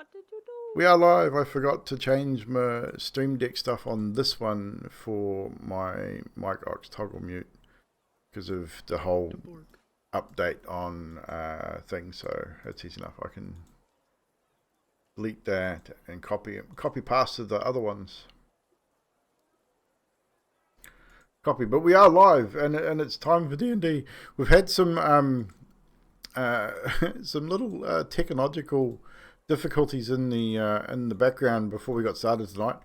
What did you do? We are live. I forgot to change my Stream Deck stuff on this one for my mic aux toggle mute because of the whole update on things. So that's easy enough. I can delete that and copy paste to the other ones. Copy, but we are live, and it's time for D&D. We've had some some little technological difficulties in the background before we got started tonight.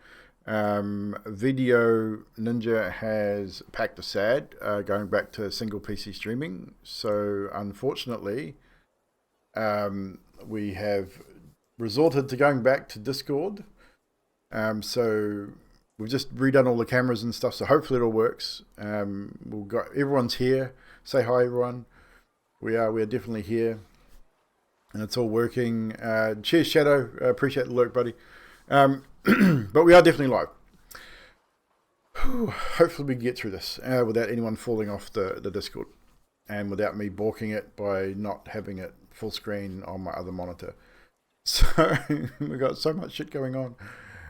Video Ninja has packed a sad, going back to single PC streaming. So unfortunately, we have resorted to going back to Discord. So we've just redone all the cameras and stuff, so hopefully it all works. Everyone's here. Say hi, everyone. We are definitely here, and it's all working. Cheers, Shadow. Appreciate the lurk, buddy. But we are definitely live. Hopefully we can get through this without anyone falling off the Discord, and without me balking it by not having it full screen on my other monitor. So we've got so much shit going on.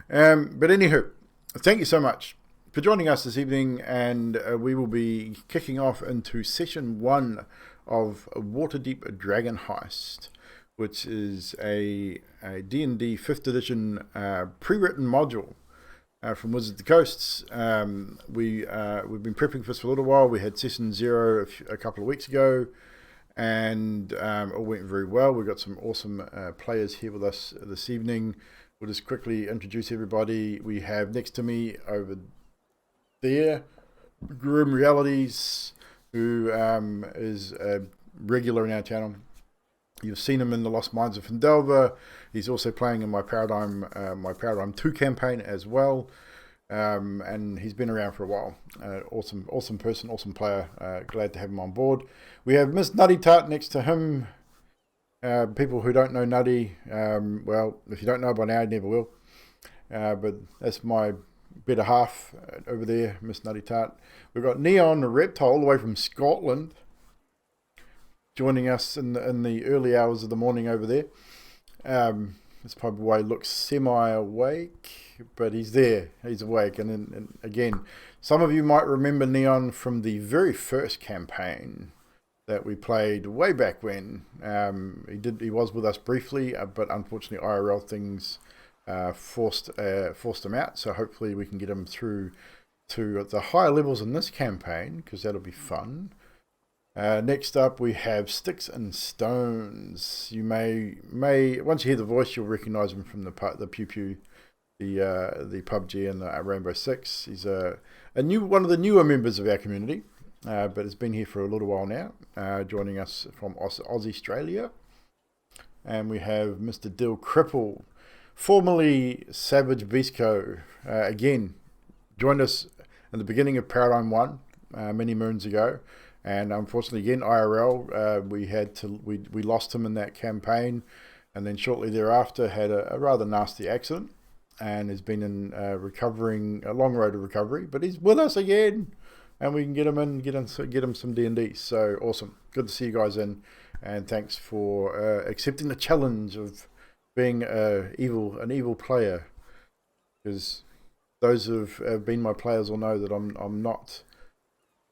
But anywho, thank you so much for joining us this evening, and we will be kicking off into session 1 of Waterdeep Dragon Heist, which is a D&D 5th edition pre-written module from Wizards of the Coasts. We've been prepping for this for a little while. We had session 0 a couple of weeks ago, and all went very well. We've got some awesome players here with us this evening. We'll just quickly introduce everybody. We have next to me over there, Grim Realities, who is a regular in our channel. You've seen him in the Lost Mines of Heist. He's also playing in my Paradigm 2 campaign as well. And he's been around for a while. Awesome person, awesome player. Glad to have him on board. We have Miss Nutty Tart next to him. People who don't know Nutty, well, if you don't know by now, you never will. But that's my better half over there, Miss Nutty Tart. We've got Neon, the reptile, all the way from Scotland, joining us in the early hours of the morning over there. That's probably why he looks semi-awake, but he's there. He's awake. And again, some of you might remember Neon from the very first campaign that we played way back when. He was with us briefly, but unfortunately IRL things forced him out. So hopefully we can get him through to the higher levels in this campaign, because that'll be fun. Next up we have Sticks and Stones. You may once you hear the voice, you'll recognise him from the Pew Pew, the PUBG and the Rainbow Six. He's one of the newer members of our community, but has been here for a little while now, joining us from Aussie, Australia. And we have Mr. Dill Cripple, formerly Savage Beastco, again joined us in the beginning of Paradigm 1 many moons ago, and unfortunately again IRL we lost him in that campaign, and then shortly thereafter had a rather nasty accident and has been in a long road of recovery, but he's with us again, and we can get him some D&D. So awesome, good to see you guys in, and thanks for accepting the challenge of being an evil player, because those who have been my players will know that I'm not.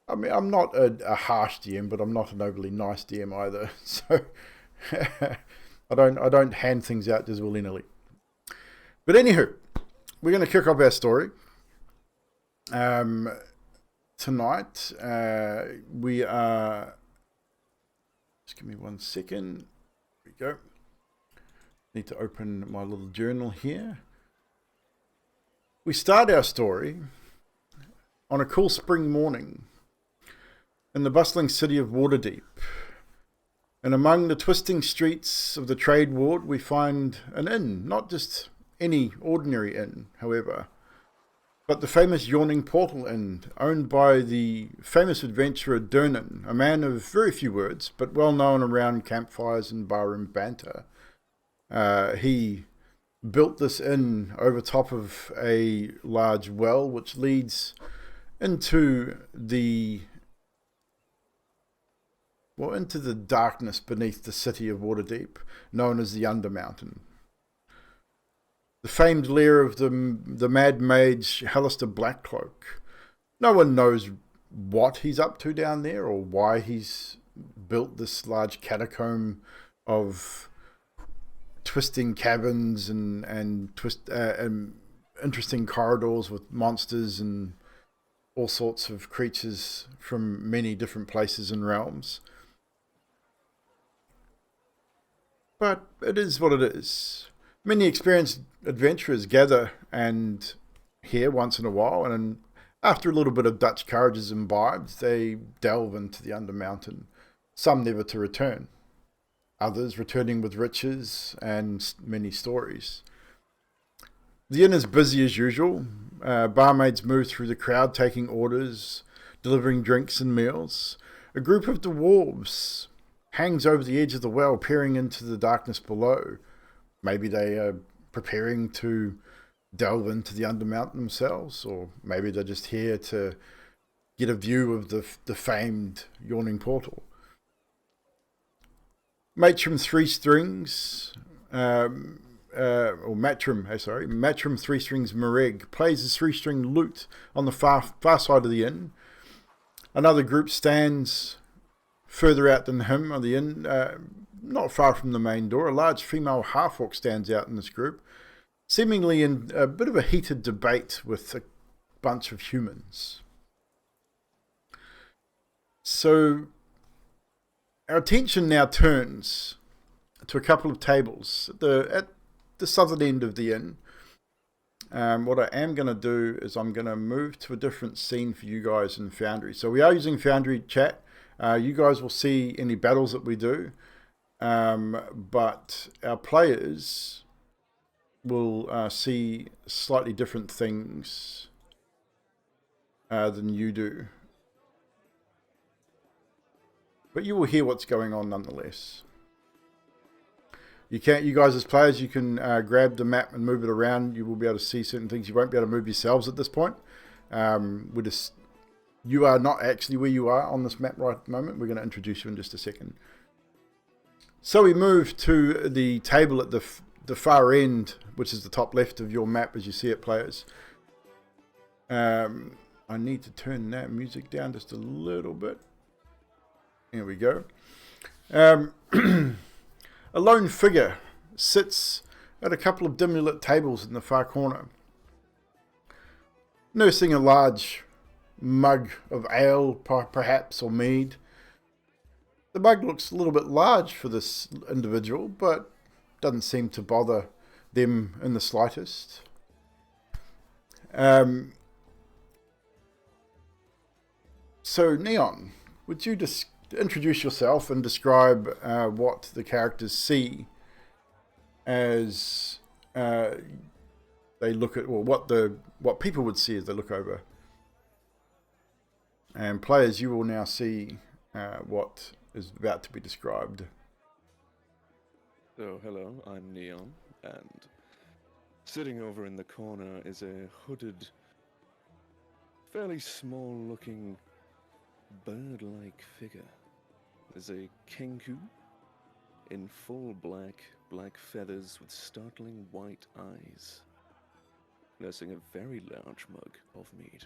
I mean, I'm not a harsh DM, but I'm not an overly nice DM either. So I don't hand things out just willy-nilly. But anywho, we're going to kick off our story. Tonight we are. Just give me 1 second. Here we go. Need to open my little journal here. We start our story on a cool spring morning in the bustling city of Waterdeep. And among the twisting streets of the trade ward, we find an inn, not just any ordinary inn, however, but the famous Yawning Portal Inn, owned by the famous adventurer Durnan, a man of very few words, but well known around campfires and barroom banter. He built this inn over top of a large well, which leads into the darkness beneath the city of Waterdeep, known as the Undermountain. the famed lair of the mad mage Halister Blackcloak. No one knows what he's up to down there or why he's built this large catacomb of twisting cabins and interesting corridors with monsters and all sorts of creatures from many different places and realms. But it is what it is. Many experienced adventurers gather and here once in a while, and after a little bit of Dutch courage is imbibed, they delve into the Undermountain, some never to return, others returning with riches and many stories. The inn is busy as usual. Barmaids move through the crowd taking orders, delivering drinks and meals. A group of dwarves hangs over the edge of the well, peering into the darkness below. Maybe they are preparing to delve into the Undermountain themselves, or maybe they're just here to get a view of the famed Yawning Portal. Matrim Three Strings, Matrim Three Strings Mareg plays his 3-string lute on the far side of the inn. Another group stands further out than him on the inn, not far from the main door. A large female half-orc stands out in this group, seemingly in a bit of a heated debate with a bunch of humans. So our attention now turns to a couple of tables at the southern end of the inn. What I am going to do is I'm going to move to a different scene for you guys in Foundry. So we are using Foundry chat. You guys will see any battles that we do, but our players will see slightly different things than you do. But you will hear what's going on nonetheless. You guys as players, you can grab the map and move it around. You will be able to see certain things. You won't be able to move yourselves at this point. You are not actually where you are on this map right at the moment. We're going to introduce you in just a second. So we move to the table at the far end, which is the top left of your map as you see it, players. I need to turn that music down just a little bit. Here we go. A lone figure sits at a couple of dimly lit tables in the far corner, nursing a large mug of ale, perhaps, or mead. The mug looks a little bit large for this individual, but doesn't seem to bother them in the slightest. So, Neon, would you just introduce yourself and describe what the characters see as they look at, or what people would see as they look over. And players, you will now see what is about to be described. So, hello, I'm Neon, and sitting over in the corner is a hooded, fairly small-looking, bird-like figure. There's a kenku in full black feathers with startling white eyes, nursing a very large mug of mead.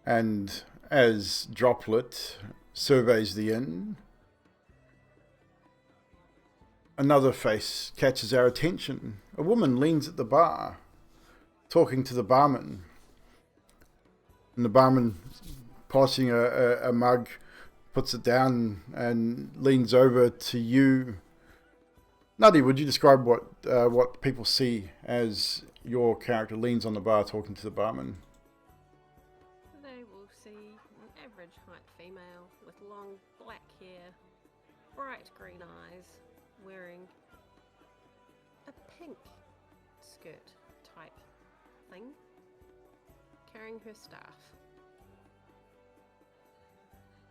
And as Droplet surveys the inn, another face catches our attention. A woman leans at the bar, talking to the barman. And the barman, polishing a mug, puts it down and leans over to you. Nutty, would you describe what people see as your character leans on the bar talking to the barman? They will see an average height female with long black hair, bright green eyes, wearing a pink skirt type thing, carrying her staff.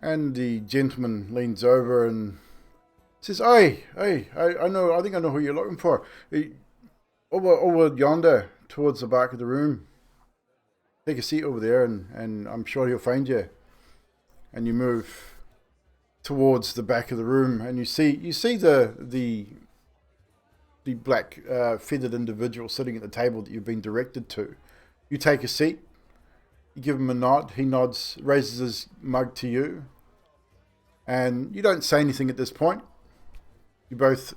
And the gentleman leans over and says, I think I know who you're looking for. Over yonder, towards the back of the room. Take a seat over there and I'm sure he'll find you. And you move towards the back of the room and you see the the black feathered individual sitting at the table that you've been directed to. You take a seat. You give him a nod. He nods, raises his mug to you, and you don't say anything at this point. You both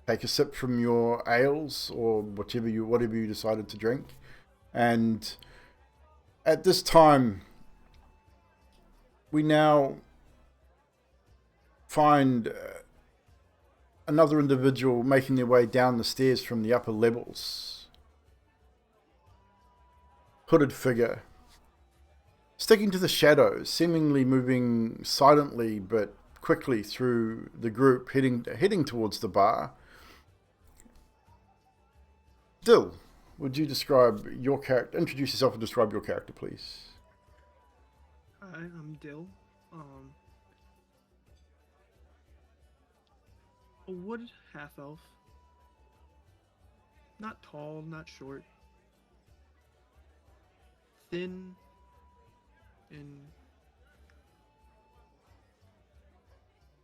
take a sip from your ales or whatever you decided to drink, and at this time, we now find another individual making their way down the stairs from the upper levels. Hooded figure, sticking to the shadows, seemingly moving silently but quickly through the group, heading towards the bar. Dill, would you describe your character? Introduce yourself and describe your character, please. Hi, I'm Dill. A wood half elf. Not tall, not short. Thin and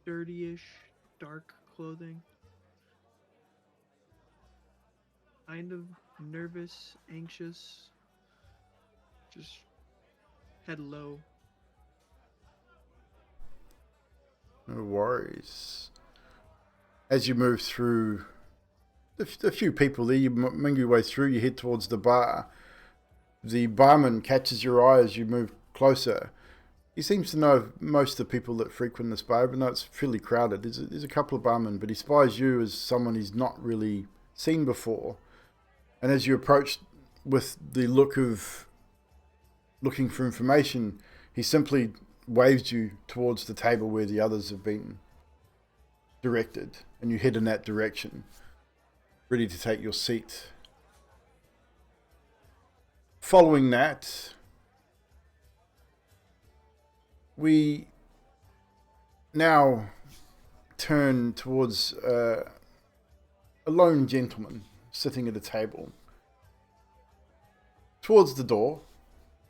dirty-ish, dark clothing. Kind of nervous, anxious. Just head low. No worries. As you move through the few people there, you mingle your way through, you head towards the bar. The barman catches your eye as you move closer. He seems to know most of the people that frequent this bar, even though it's fairly crowded. There's a couple of barmen, but he spies you as someone he's not really seen before. And as you approach with the look of looking for information, he simply waves you towards the table where the others have been directed, and you head in that direction, ready to take your seat. Following that, we now turn towards a lone gentleman sitting at a table towards the door,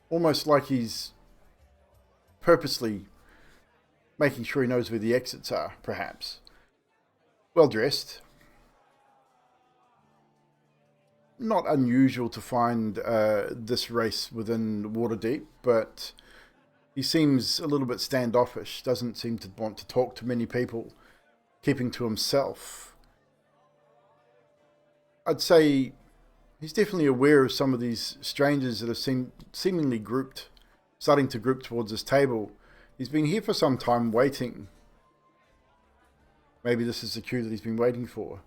almost like he's purposely making sure he knows where the exits are, perhaps. Well dressed. Not unusual to find this race within Waterdeep, but he seems a little bit standoffish, doesn't seem to want to talk to many people, keeping to himself. I'd say he's definitely aware of some of these strangers that have seemingly starting to group towards his table. He's been here for some time waiting. Maybe this is the cue that he's been waiting for.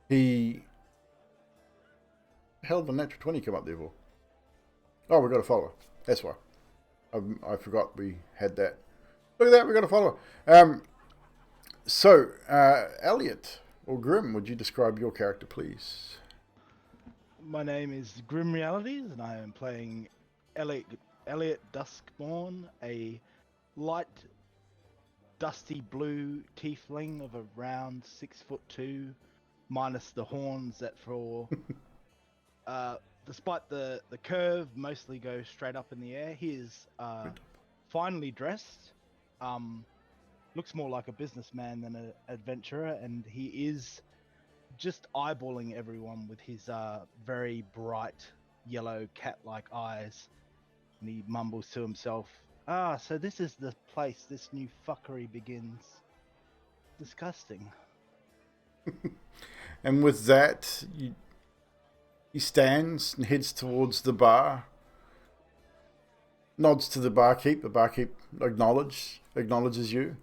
He... Hell of a natural 20 come up there for. Oh, we've got a follower. That's why. I forgot we had that. Look at that, we've got a follower. So, Elliot, or Grim, would you describe your character, please? My name is Grim Realities, and I am playing Elliot Duskborn, a light, dusty blue tiefling of around 6'2", minus the horns that for, despite the curve, mostly go straight up in the air. He is finely dressed, looks more like a businessman than an adventurer, and he is just eyeballing everyone with his very bright yellow cat-like eyes. And he mumbles to himself, so this is the place this new fuckery begins. Disgusting. And with that, he stands and heads towards the bar. Nods to the barkeep. The barkeep acknowledges you.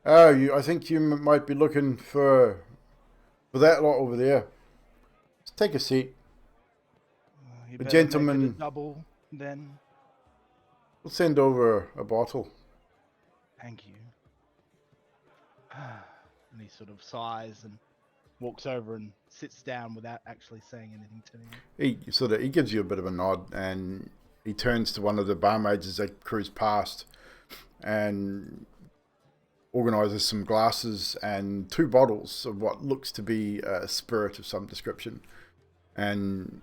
Oh, I think you might be looking for that lot over there. Just take a seat. You The better make gentleman... it a double, then. We'll send over a bottle. Thank you. And he sort of sighs and walks over and sits down without actually saying anything to me. He gives you a bit of a nod, and he turns to one of the barmaids as they cruise past, and organises some glasses and 2 bottles of what looks to be a spirit of some description. And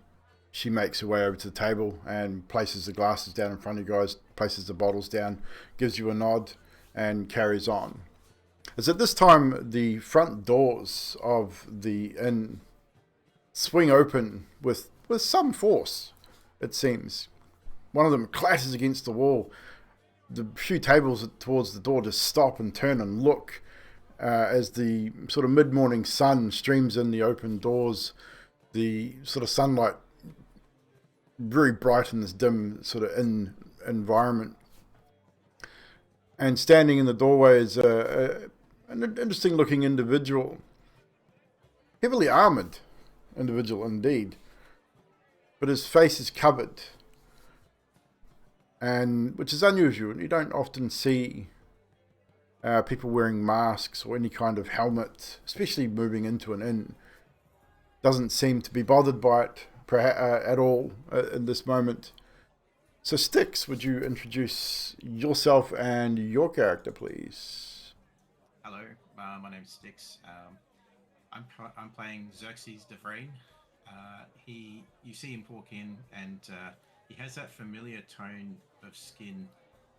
she makes her way over to the table and places the glasses down in front of you guys, places the bottles down, gives you a nod, and carries on. As at this time, the front doors of the inn swing open with some force, it seems. One of them clashes against the wall. The few tables towards the door just stop and turn and look as the sort of mid-morning sun streams in the open doors. The sort of sunlight very bright in this dim sort of environment. And standing in the doorway is an interesting-looking individual. Heavily armoured individual indeed. But his face is covered. And which is unusual. You don't often see people wearing masks or any kind of helmet, especially moving into an inn. Doesn't seem to be bothered by it at all in this moment. So Styx, would you introduce yourself and your character, please? Hello, my name's Styx. I'm playing Xerxes the Vrain. You see him walk in, and he has that familiar tone of skin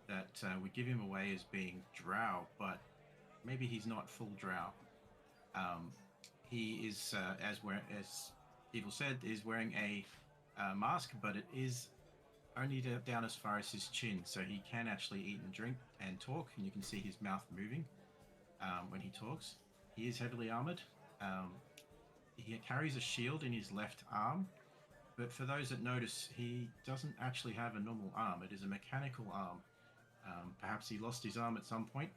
that would give him away as being drow, but maybe he's not full drow. He is, as Evil said, is wearing a mask, but it is only down as far as his chin, so he can actually eat and drink and talk, and you can see his mouth moving when he talks. He is heavily armored. He carries a shield in his left arm, but for those that notice, he doesn't actually have a normal arm. It is a mechanical arm. Perhaps he lost his arm at some point,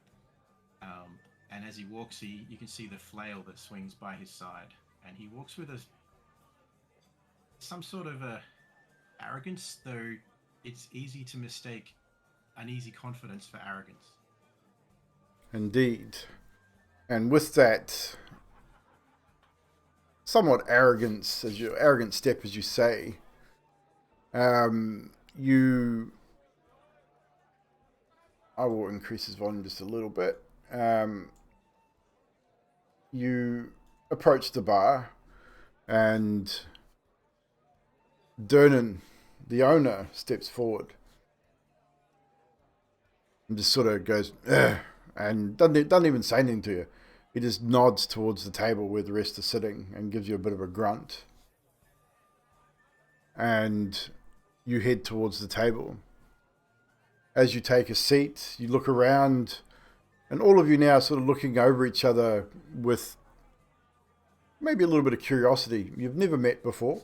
and as he walks, you can see the flail that swings by his side, and he walks with some sort of a arrogance, though it's easy to mistake uneasy confidence for arrogance. Indeed. And with that somewhat arrogant step, as you say, I will increase his volume just a little bit. You approach the bar, and Dernan, the owner, steps forward and just sort of goes, "Ugh," and doesn't even say anything to you. He just nods towards the table where the rest are sitting and gives you a bit of a grunt. And you head towards the table. As you take a seat, you look around, and all of you now sort of looking over each other with maybe a little bit of curiosity. You've never met before.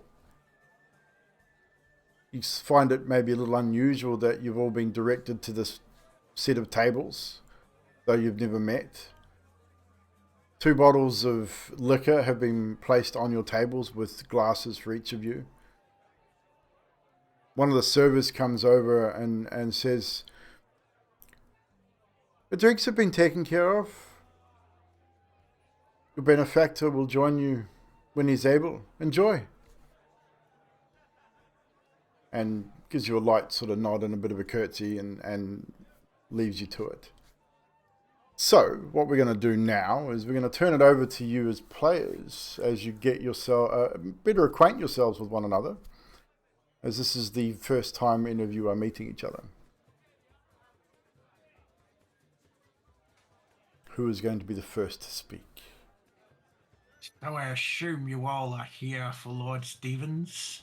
You find it maybe a little unusual that you've all been directed to this set of tables, though you've never met. 2 bottles of liquor have been placed on your tables with glasses for each of you. One of the servers comes over and says, "The drinks have been taken care of. Your benefactor will join you when he's able. Enjoy." And gives you a light sort of nod and a bit of a curtsy and leaves you to it. So, what we're going to do now is we're going to turn it over to you as players as you get yourself better acquaint yourselves with one another, as this is the first time any of you are meeting each other. Who is going to be the first to speak? So I assume you all are here for Lord Stevens?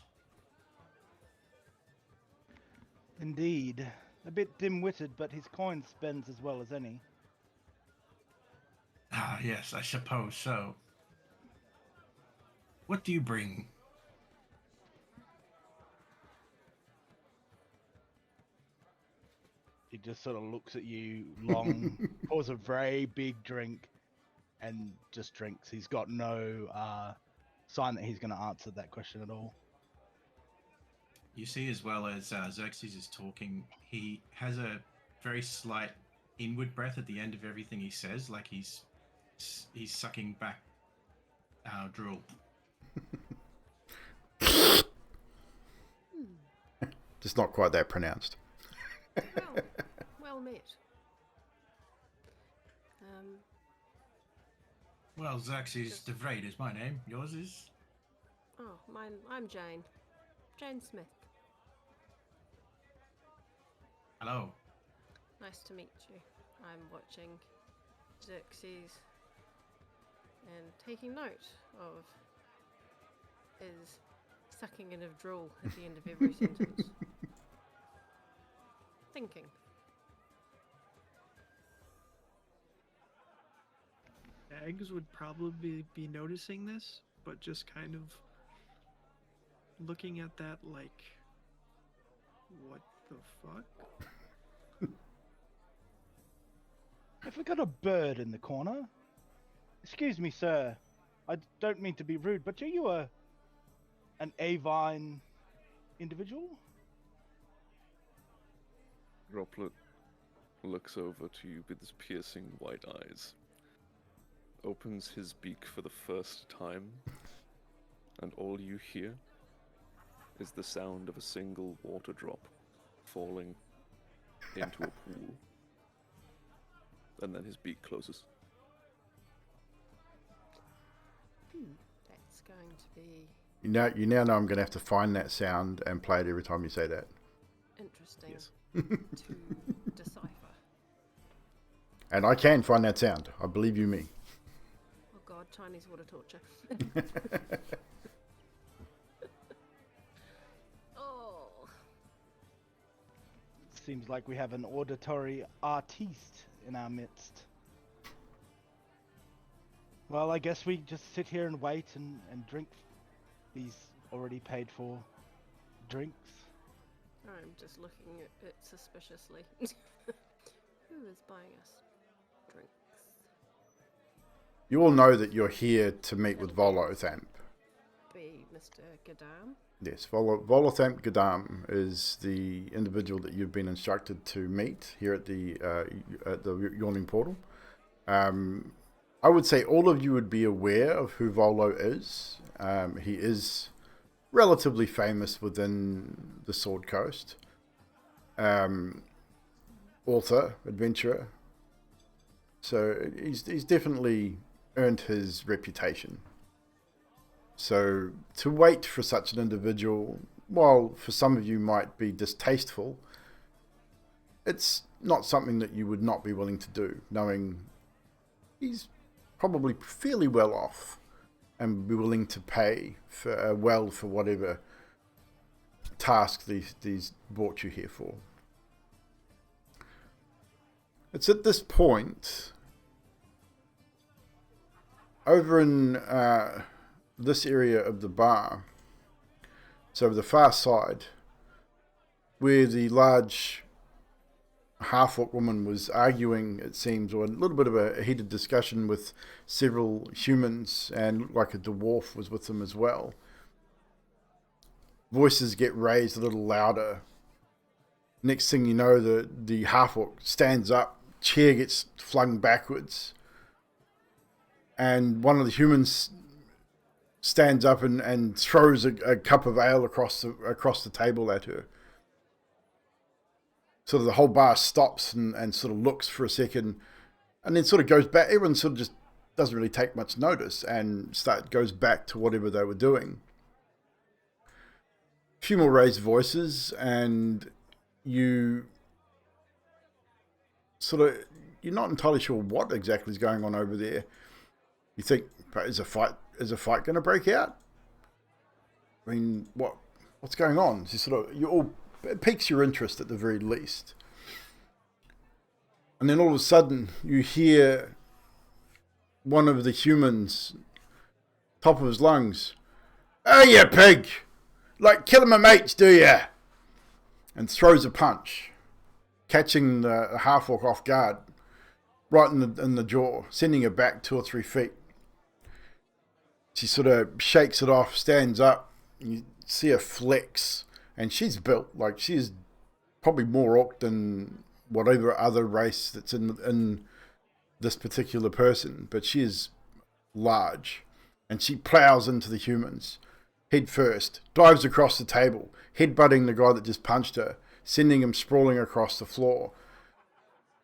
Indeed. A bit dim-witted, but his coin spends as well as any. Ah, yes, I suppose so. What do you bring? He just sort of looks at you long, pours a very big drink, and just drinks. He's got no sign that he's going to answer that question at all. You see, as well as Xerxes is talking, he has a very slight inward breath at the end of everything he says, like he's sucking back drool. Just not quite that pronounced. Well met. Well, Xerxes the Vraid is my name. Yours is? Oh, I'm Jane. Jane Smith. Hello. Nice to meet you. I'm watching Xerxes and taking note of his sucking in of drool at the end of every sentence. Thinking. Eggs would probably be noticing this, but just kind of looking at that like, what the fuck? Have we got a bird in the corner? Excuse me, sir. I don't mean to be rude, but are you an avine individual? Droplet looks over to you with his piercing white eyes, opens his beak for the first time, and all you hear is the sound of a single water drop falling into a pool. And then his beak closes. That's going to be You now know I'm going to have to find that sound and play it every time you say that. interesting Yes. to decipher. And I can find that sound. I believe you me. Oh god, Chinese water torture. Oh, Seems like we have an auditory artiste in our midst. Well, I guess we just sit here and wait and drink these already paid for drinks. I'm just looking at it suspiciously. Who is buying us drinks? You all know that you're here to meet with Volothamp. Be Mr. Geddarm. Yes, Volothamp Geddarm is the individual that you've been instructed to meet here at the Yawning portal. I would say all of you would be aware of who Volo is. He is relatively famous within the Sword Coast. Author, adventurer. So he's definitely earned his reputation. So to wait for such an individual, while for some of you might be distasteful, it's not something that you would not be willing to do, knowing he's probably fairly well off and be willing to pay for for whatever task these brought you here for. It's at this point over in this area of the bar, so the far side, where the large half-orc woman was arguing, it seems, or a little bit of a heated discussion with several humans, and looked like a dwarf was with them as well. Voices get raised a little louder. Next thing you know, the half-orc stands up, chair gets flung backwards, and one of the humans stands up and throws a cup of ale across the table at her. Sort of the whole bar stops and sort of looks for a second, and then sort of goes back. Everyone sort of just doesn't really take much notice and goes back to whatever they were doing. A few more raised voices, and you're not entirely sure what exactly is going on over there. You think, is a fight going to break out? I mean, what's going on? It piques your interest at the very least. And then all of a sudden, you hear one of the humans, top of his lungs, "Oh, you pig! Like killing my mates, do ya?" And throws a punch, catching the half-orc off guard, right in the jaw, sending her back 2 or 3 feet. She sort of shakes it off, stands up, and you see her flex, and she's built, like she's probably more orc than whatever other race that's in this particular person, but she is large, and she plows into the humans, head first, dives across the table, headbutting the guy that just punched her, sending him sprawling across the floor.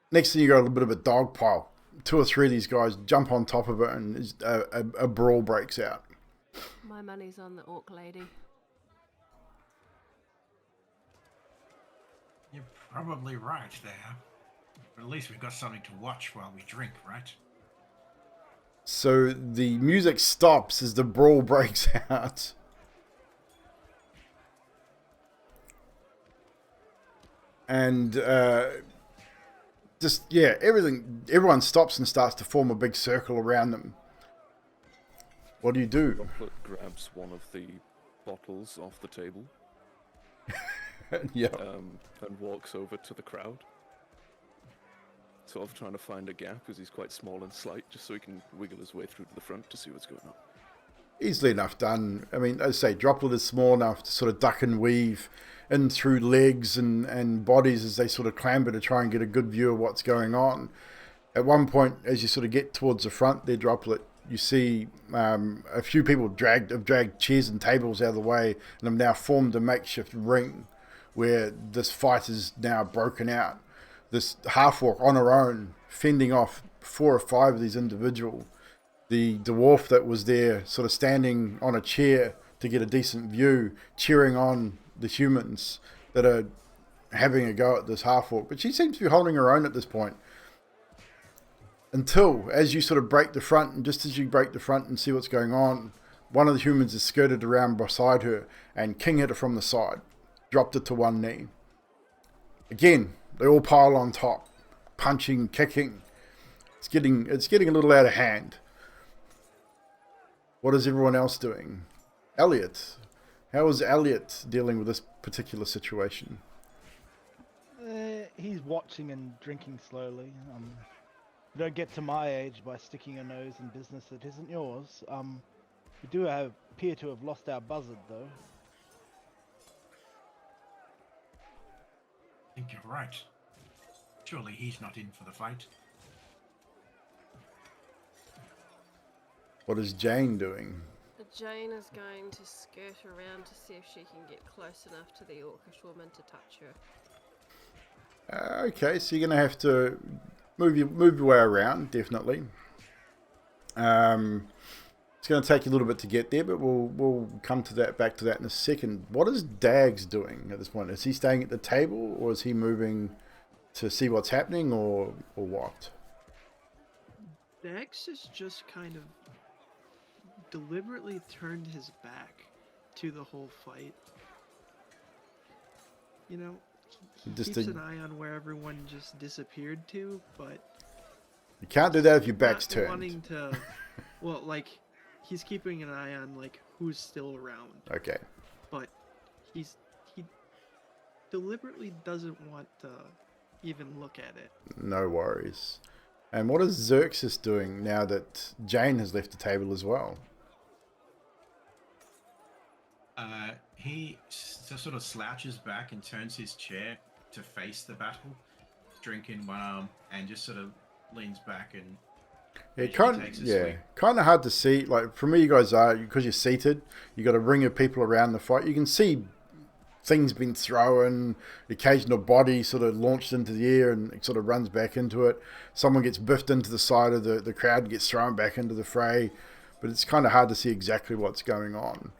Next thing you got a little bit of a dog pile. 2 or 3 of these guys jump on top of her, and a brawl breaks out. My money's on the orc lady. You're probably right there. But at least we've got something to watch while we drink, right? So the music stops as the brawl breaks out. And just, yeah, everyone stops and starts to form a big circle around them. What do you do? Droplet grabs one of the bottles off the table Yeah. and walks over to the crowd. Sort of trying to find a gap because he's quite small and slight, just so he can wiggle his way through to the front to see what's going on. Easily enough done. I mean, as I say, Droplet is small enough to sort of duck and weave in through legs and bodies as they sort of clamber to try and get a good view of what's going on. At one point, as you sort of get towards the front there, Droplet, you see a few people have dragged chairs and tables out of the way and have now formed a makeshift ring where this fight is now broken out. This half-orc on her own, fending off 4 or 5 of these individuals. The dwarf that was there sort of standing on a chair to get a decent view, cheering on the humans that are having a go at this half-orc. But she seems to be holding her own at this point. Until, as you sort of break the front, and just as you break the front and see what's going on, one of the humans is skirted around beside her, and King hit her from the side, dropped her to one knee. Again, they all pile on top, punching, kicking. It's getting a little out of hand. What is everyone else doing? Elliot. How is Elliot dealing with this particular situation? He's watching and drinking slowly. You don't get to my age by sticking your nose in business that isn't yours. We do appear to have lost our buzzard, though. I think you're right. Surely he's not in for the fight. What is Jane doing? Jane is going to skirt around to see if she can get close enough to the orcish woman to touch her. Okay, so you're going to have to move your way around, definitely. It's going to take you a little bit to get there, but we'll come to that, back to that in a second. What is Dags doing at this point? Is he staying at the table, or is he moving to see what's happening, or what? Dex has just kind of deliberately turned his back to the whole fight. You know, he Just keeps an eye on where everyone just disappeared to, but you can't do that if your not back's turned. wanting to, well, like, he's keeping an eye on, like, who's still around. Okay. But he deliberately doesn't want to even look at it. No worries. And what is Xerxes doing now that Jane has left the table as well? He sort of slouches back and turns his chair to face the battle, drink in one arm, and just sort of leans back and kind of hard to see. Like, for me, you guys are, because you're seated, you got a ring of people around the fight. You can see things being thrown, occasional body sort of launched into the air and it sort of runs back into it. Someone gets biffed into the side of the crowd and gets thrown back into the fray, but it's kind of hard to see exactly what's going on.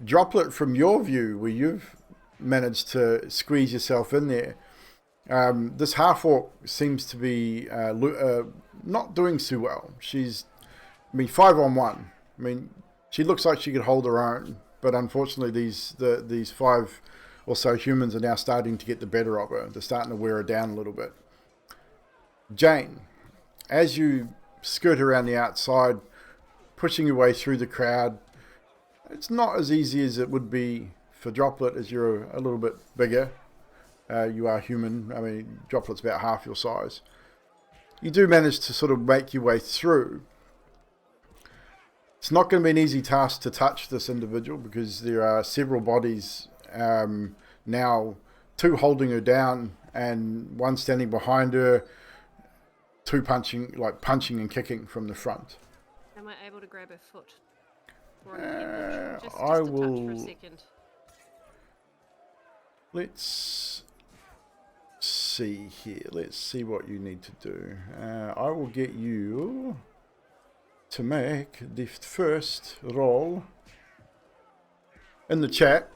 Droplet, from your view, where you've managed to squeeze yourself in there, this half-orc seems to be not doing so well. She's, 5-on-1. She looks like she could hold her own, but unfortunately these 5 or so humans are now starting to get the better of her. They're starting to wear her down a little bit. Jane, as you skirt around the outside, pushing your way through the crowd, it's not as easy as it would be for Droplet, as you're a little bit bigger. You are human. Droplet's about half your size. You do manage to sort of make your way through. It's not going to be an easy task to touch this individual because there are several bodies now, 2 holding her down and 1 standing behind her, 2 punching and kicking from the front. Am I able to grab her foot? Or a head, just I to touch will. for a second. Let's see here. Let's see what you need to do. I will get you to make the first roll. In the chat,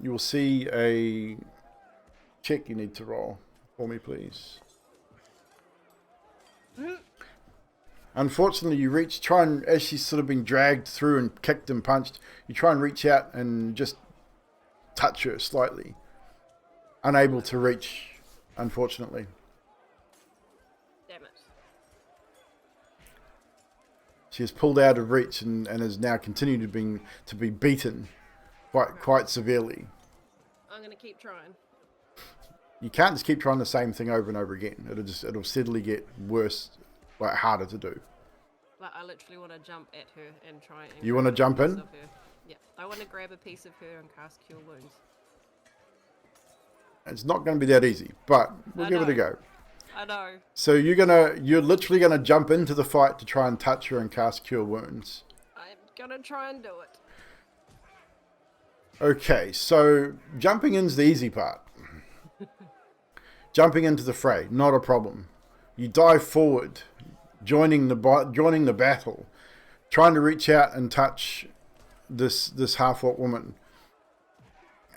you will see a check you need to roll for me, please. Unfortunately, you try and, as she's sort of being dragged through and kicked and punched, you try and reach out and just touch her slightly. Unable to reach, unfortunately. Damn it. She is pulled out of reach and is now continuing to be beaten quite severely. I'm gonna keep trying. You can't just keep trying the same thing over and over again. It'll steadily get worse, like harder to do. Like, I literally want to jump at her and try and... You want to jump in? Yeah, I want to grab a piece of her and cast Cure Wounds. It's not going to be that easy, but we'll give it a go. I know. So you're literally gonna jump into the fight to try and touch her and cast Cure Wounds. I'm gonna try and do it. Okay, so jumping in's the easy part. Jumping into the fray, not a problem. You dive forward, joining the battle, trying to reach out and touch this half-orc woman.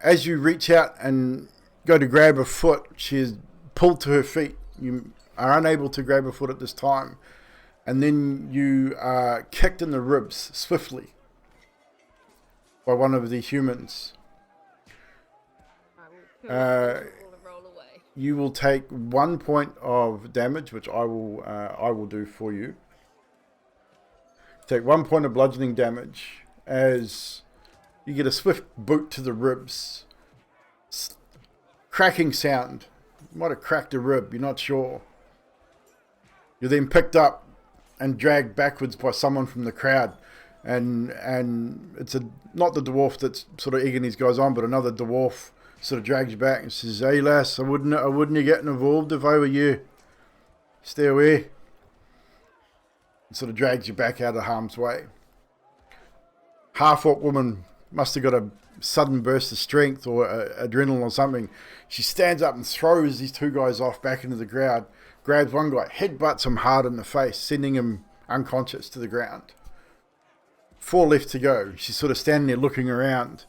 As you reach out and go to grab her foot, she is pulled to her feet. You are unable to grab her foot at this time, and then you are kicked in the ribs swiftly by one of the humans. I will roll away. You will take 1 point of damage, which I will do for you. Take 1 point of bludgeoning damage as you get a swift boot to the ribs. Cracking sound. You might have cracked a rib, you're not sure. You're then picked up and dragged backwards by someone from the crowd. And it's not the dwarf that's sort of egging these guys on, but another dwarf sort of drags you back and says, "Hey lass, I wouldn't you get involved if I were you. Stay away." And sort of drags you back out of harm's way. Half-orc woman must have got a sudden burst of strength or adrenaline or something. She stands up and throws these two guys off back into the crowd, grabs one guy, headbutts him hard in the face, sending him unconscious to the ground. 4 left to go. She's sort of standing there looking around.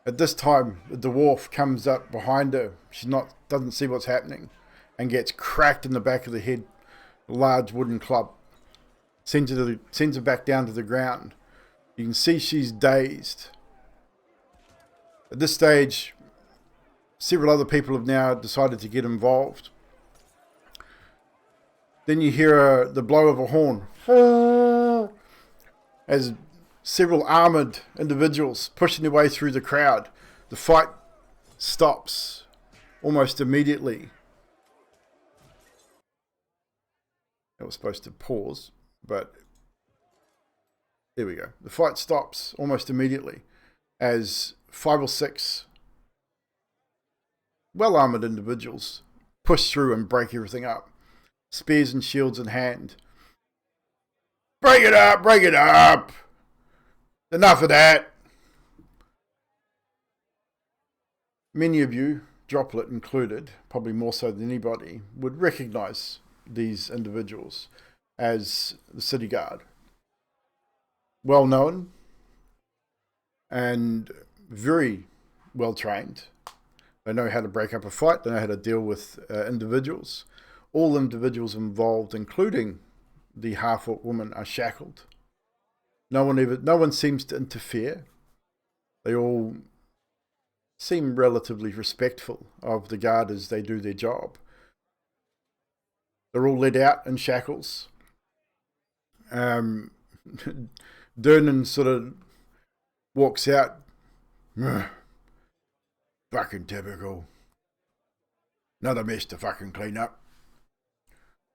At this time, the dwarf comes up behind her. She doesn't see what's happening and gets cracked in the back of the head. A large wooden club. Sends her back down to the ground. You can see she's dazed. At this stage, several other people have now decided to get involved. Then you hear the blow of a horn as several armoured individuals pushing their way through the crowd. The fight stops almost immediately. It was supposed to pause, but there we go. The fight stops almost immediately as 5 or 6 well-armoured individuals push through and break everything up. Spears and shields in hand. Break it up! Break it up! Enough of that! Many of you, Droplet included, probably more so than anybody, would recognise these individuals as the City Guard. Well known and very well trained. They know how to break up a fight. They know how to deal with individuals. All individuals involved, including the half-orc woman, are shackled. No one seems to interfere. They all seem relatively respectful of the guard as they do their job. They're all led out in shackles. Durnan sort of walks out. Fucking typical. Another mess to fucking clean up.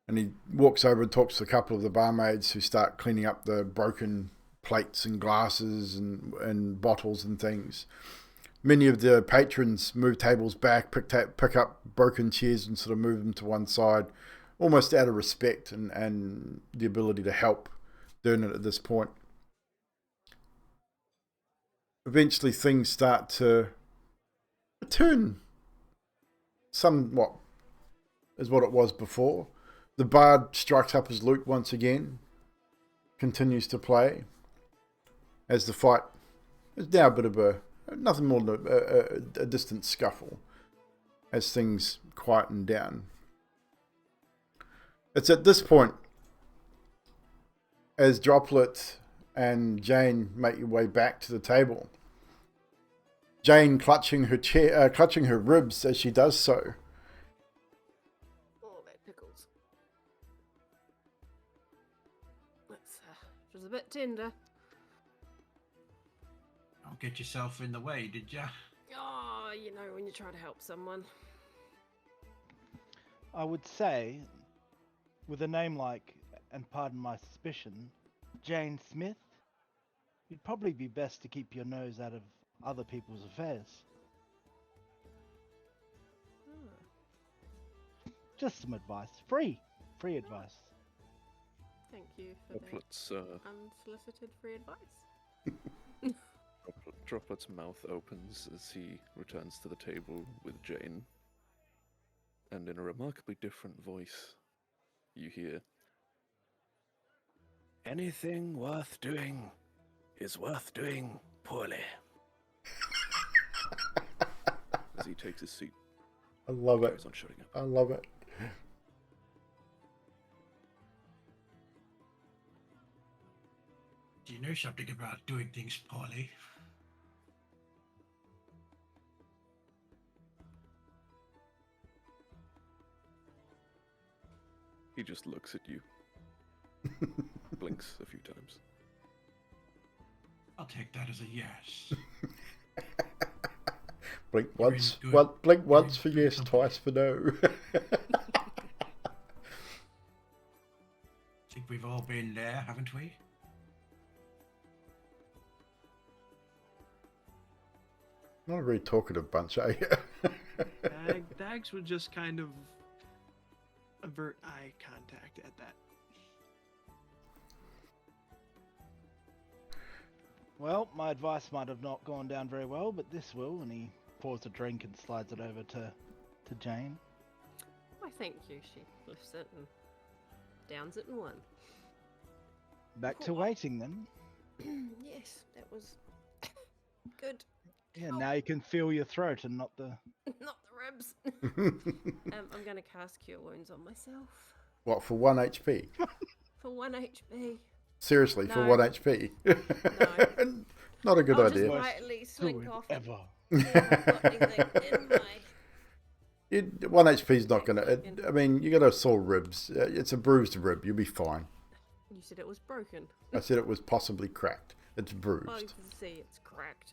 And he walks over and talks to a couple of the barmaids who start cleaning up the broken plates and glasses and bottles and things. Many of the patrons move tables back, pick up broken chairs and sort of move them to one side, almost out of respect and the ability to help Durnan at this point. Eventually things start to return somewhat as what it was before. The bard strikes up his lute once again, continues to play, as the fight is now a bit of nothing more than a distant scuffle, as things quieten down. It's at this point as Droplet and Jane make your way back to the table. Jane clutching her ribs as she does so. Oh, that pickles. It was a bit tender. Don't get yourself in the way, did ya? Oh, you know, when you try to help someone. I would say, with a name like, and pardon my suspicion, Jane Smith, you'd probably be best to keep your nose out of other people's affairs. Just some advice. Free advice. Thank you for the Droplet's, unsolicited free advice. Droplet's mouth opens as he returns to the table with Jane. And in a remarkably different voice, you hear, "Anything worth doing is worth doing poorly." As he takes his seat, I love it. carries on shutting up. I love it. Do you know something about doing things poorly? He just looks at you, blinks a few times. I'll take that as a yes. Blink You're in once. good- Well, blink you're in once for good yes, company. twice for no. Think we've all been there, haven't we? Not a very talkative bunch, are you? Dags would just kind of avert eye contact at that. Well, my advice might have not gone down very well, but this will, and he pours a drink and slides it over to Jane. Why, thank you. She lifts it and downs it in one. Back to waiting then. Yes, that was good. Yeah, Oh. now you can feel your throat and not the... Not the ribs. I'm going to cast Cure Wounds on myself. What, for 1 HP? For 1 HP. Seriously, for No. 1 HP? No. Not a good I'll idea. just quietly slink Good off and ever. see if I've got anything in my... 1 HP is not going Second. to... I mean, you got a sore ribs. It's a bruised rib. You'll be fine. You said it was broken. I said it was possibly cracked. It's bruised. Well, you can see it's cracked.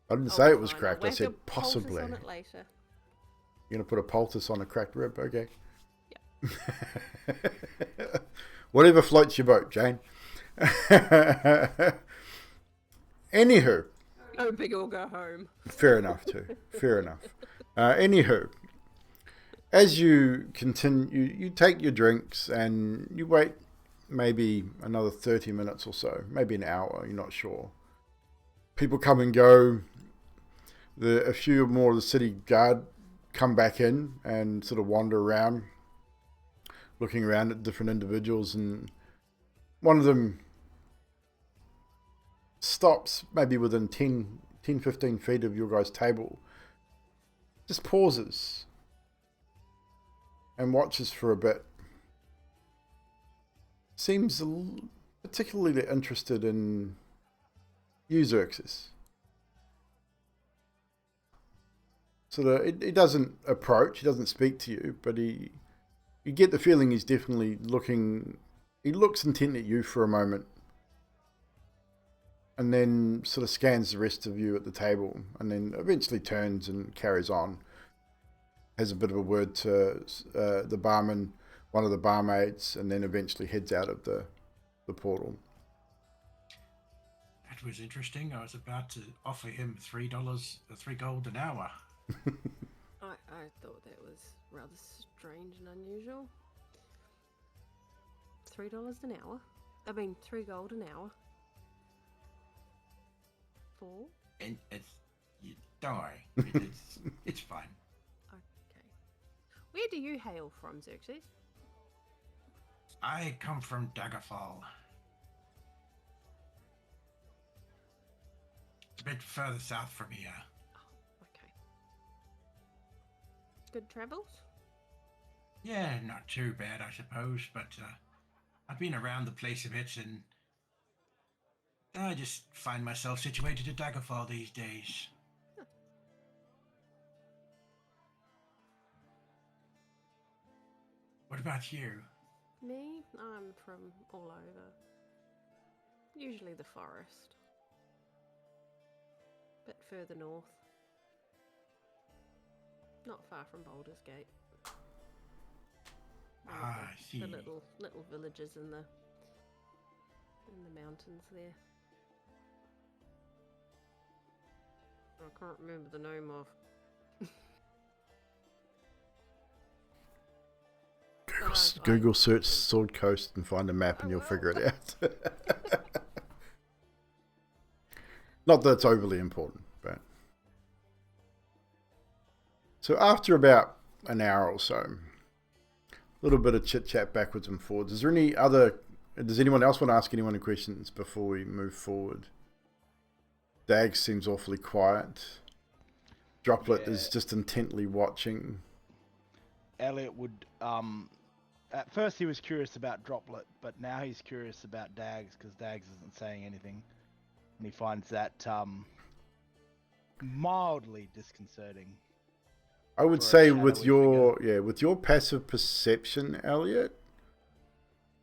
I didn't I'll say be it was fine. cracked. I'll I said whack a poultice possibly. on it later. You're going to put a poultice on a cracked rib? Okay. Whatever floats your boat, Jane. Anywho. Go big or go home. Fair enough, too. Fair enough. Anywho, as you continue, you take your drinks and you wait maybe another 30 minutes or so, maybe an hour, you're not sure. People come and go. A few more of the city guard come back in and sort of wander around, looking around at different individuals, and one of them stops maybe within 10-15 feet of your guys' table, just pauses and watches for a bit. Seems particularly interested in you, Xerxes. Sort of, he doesn't approach, he doesn't speak to you, but you get the feeling he's definitely looking. He looks intently at you for a moment, and then sort of scans the rest of you at the table, and then eventually turns and carries on. Has a bit of a word to the barman, one of the barmaids, and then eventually heads out of the portal. That was interesting. I was about to offer him $3, 3 gold an hour. I thought that was rather strange and unusual. $3 an hour? I mean, 3 gold an hour. 4? And you don't worry. It's fine. Okay. Where do you hail from, Xerxes? I come from Daggerfall. It's a bit further south from here. Okay. Good travels? Yeah, not too bad, I suppose, but I've been around the place a bit, and I just find myself situated at Daggerfall these days. What about you? Me? I'm from all over. Usually the forest. Bit further north. Not far from Baldur's Gate. One of Ah, I see. the little villages in the mountains there. I can't remember the name of. Google search Sword Coast and find a map, and you'll will. figure it out. Not that it's overly important, but so after about an hour or so, a little bit of chit chat backwards and forwards. Is there any other? Does anyone else want to ask anyone any questions before we move forward? Dag seems awfully quiet. Droplet is just intently watching. Elliot would at first he was curious about Droplet, but now he's curious about Dags because Dags isn't saying anything, and he finds that mildly disconcerting. I would for a say with shadowy with your passive perception, Elliot,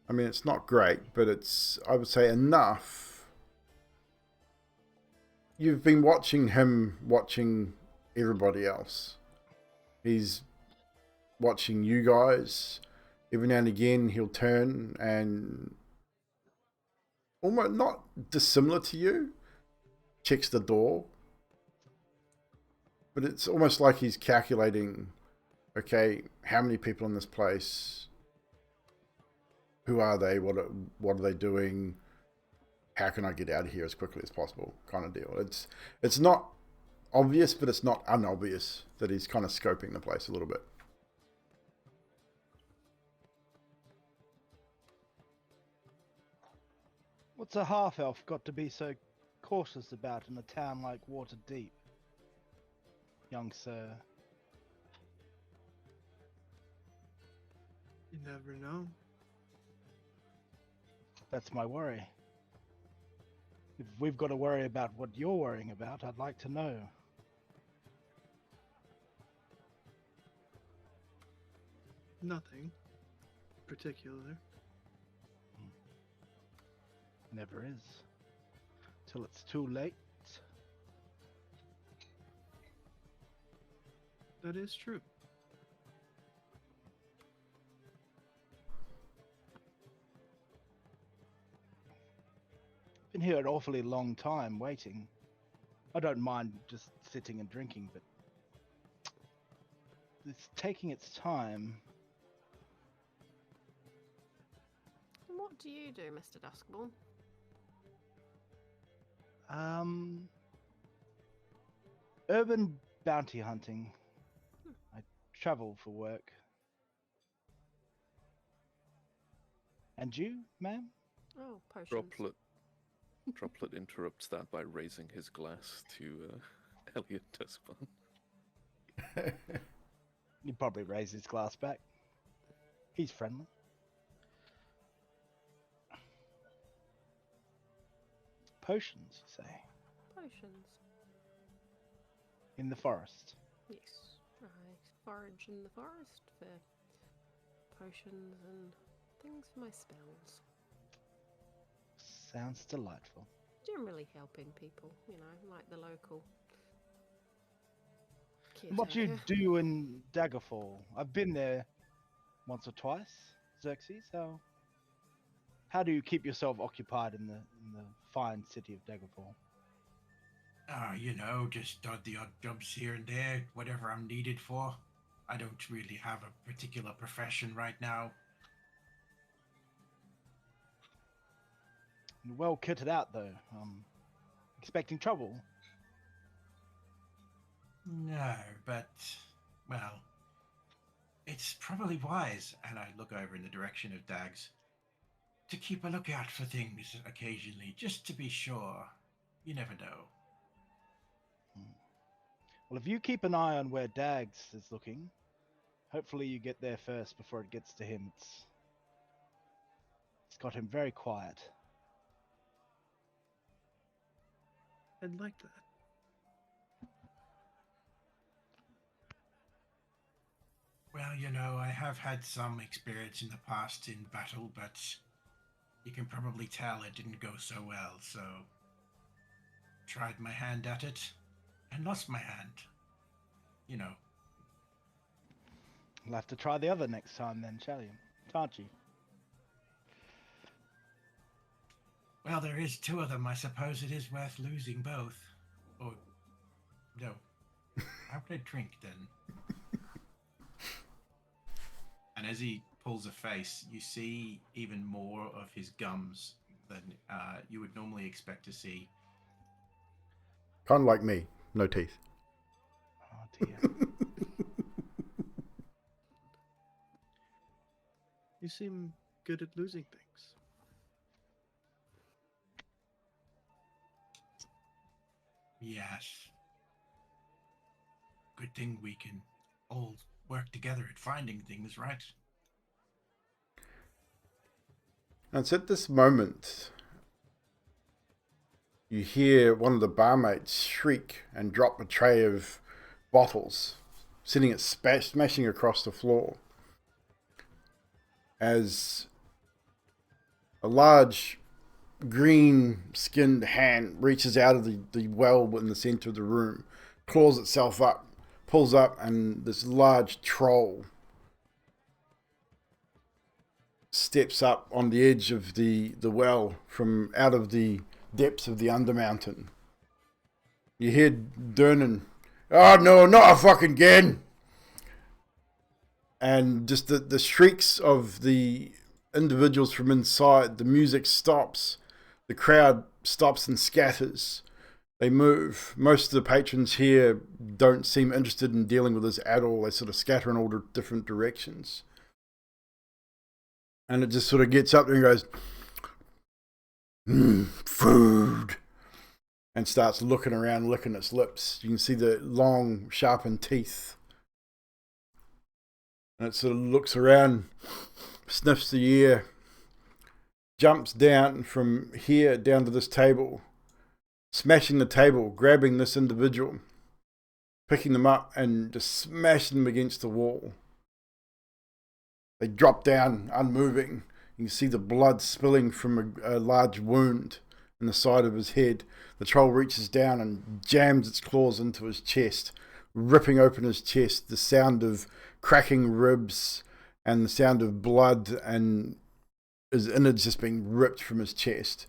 I mean it's not great, but it's, I would say, enough. You've been watching him watching everybody else. He's watching you guys. Every now and again he'll turn and almost not dissimilar to you, checks the door. But it's almost like he's calculating, okay, how many people in this place? Who are they? What are they doing? How can I get out of here as quickly as possible? Kind of deal. It's not obvious, but it's not unobvious that he's kind of scoping the place a little bit. What's a half-elf got to be so cautious about in a town like Waterdeep, young sir? You never know. That's my worry. If we've got to worry about what you're worrying about, I'd like to know. Nothing particular. Never is. Till it's too late. That is true. Been here an awfully long time waiting. I don't mind just sitting and drinking, but it's taking its time. And what do you do, Mr. Duskborn? Urban bounty hunting. I travel for work. And you, ma'am? Oh, potions. Droplet interrupts that by raising his glass to Elliot Duskborn. He'd probably raise his glass back. He's friendly. Potions, you say? Potions. In the forest. Yes. I forage in the forest for potions and things for my spells. Sounds delightful. Generally helping people, you know, like the local What do you caretaker. do in Daggerfall? I've been there once or twice. Xerxes, how do you keep yourself occupied in the fine city of Daggerfall? You know, just the odd jobs here and there, whatever I'm needed for. I don't really have a particular profession right now. You're well kitted out, though. Expecting trouble? No, but, well, it's probably wise, and I look over in the direction of Dags, to keep a lookout for things occasionally, just to be sure. You never know. Well, if you keep an eye on where Dags is looking, hopefully you get there first before it gets to him. It's got him very quiet. I'd like that. Well, you know, I have had some experience in the past in battle, but you can probably tell it didn't go so well, so tried my hand at it and lost my hand. You know. We'll have to try the other next time then, shall you? Can't you? Well, there is two of them. I suppose it is worth losing both. Or, no. How would I drink then? And as he pulls a face, you see even more of his gums than you would normally expect to see. Kind of like me, no teeth. Oh dear. You seem good at losing things. Yes. Good thing we can all work together at finding things, right? And it's at this moment you hear one of the barmaids shriek and drop a tray of bottles, sending it smashing across the floor, as a large green-skinned hand reaches out of the well in the center of the room, claws itself up, pulls up, and this large troll steps up on the edge of the well from out of the depths of the Undermountain. You hear Durnan, "Oh no, not a fucking again!" And just the shrieks of the individuals from inside. The music stops. The crowd stops and scatters. They move. Most of the patrons here don't seem interested in dealing with this at all. They sort of scatter in all different directions. And it just sort of gets up there and goes, food, and starts looking around, licking its lips. You can see the long, sharpened teeth. And it sort of looks around, sniffs the air, jumps down from here down to this table, smashing the table, grabbing this individual, picking them up and just smashing them against the wall. They drop down, unmoving. You can see the blood spilling from a large wound in the side of his head. The troll reaches down and jams its claws into his chest, ripping open his chest. The sound of cracking ribs and the sound of blood and his innards just being ripped from his chest.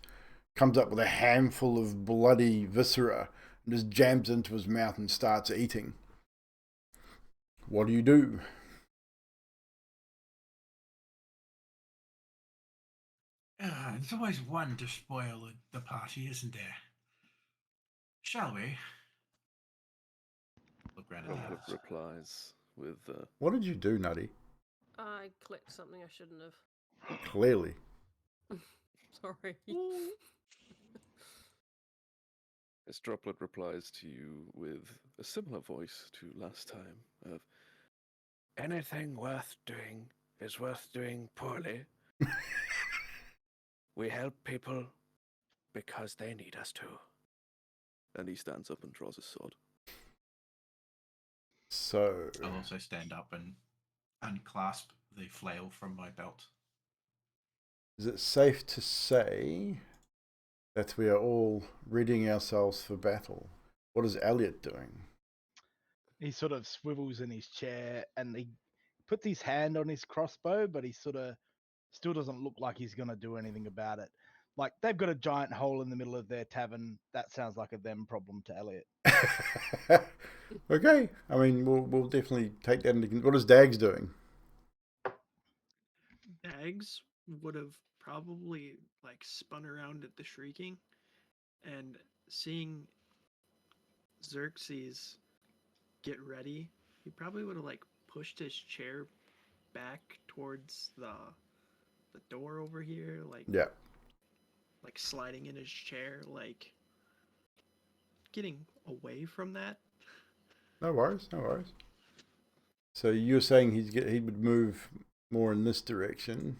Comes up with a handful of bloody viscera and just jams into his mouth and starts eating. What do you do? There's always one to spoil the party, isn't there? Shall we? Look around at the Droplet others. replies with, What did you do, Nutty? I clicked something I shouldn't have. Clearly. Sorry. As Droplet replies to you with a similar voice to last time of, anything worth doing is worth doing poorly. We help people because they need us to. And he stands up and draws his sword. So, I'll also stand up and unclasp the flail from my belt. is it safe to say that we are all readying ourselves for battle? What is Elliot doing? He sort of swivels in his chair and he puts his hand on his crossbow, but he sort of still doesn't look like he's going to do anything about it. Like, they've got a giant hole in the middle of their tavern. That sounds like a them problem to Elliot. Okay, I mean, we'll definitely take that into consideration. What is Dags doing? Dags would have probably like spun around at the shrieking and seeing Xerxes get ready, he probably would have like pushed his chair back towards the door over here, like Yeah. like sliding in his chair, like getting away from that. No worries, no worries. So you're saying he would move more in this direction.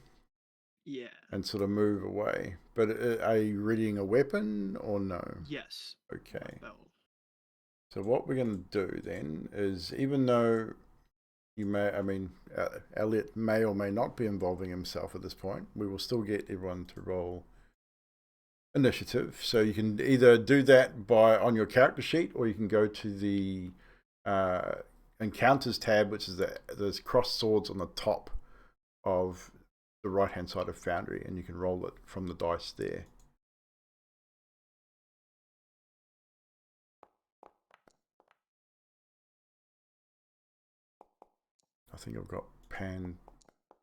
Yeah. and sort of move away. But are you readying a weapon or no? Yes. Okay. Bell. So what we're going to do then is, even though you may, Elliot may or may not be involving himself at this point, we will still get everyone to roll initiative. So you can either do that on your character sheet, or you can go to the encounters tab, which is there's crossed swords on the top of the right hand side of Foundry, and you can roll it from the dice there. I think I've got Pan.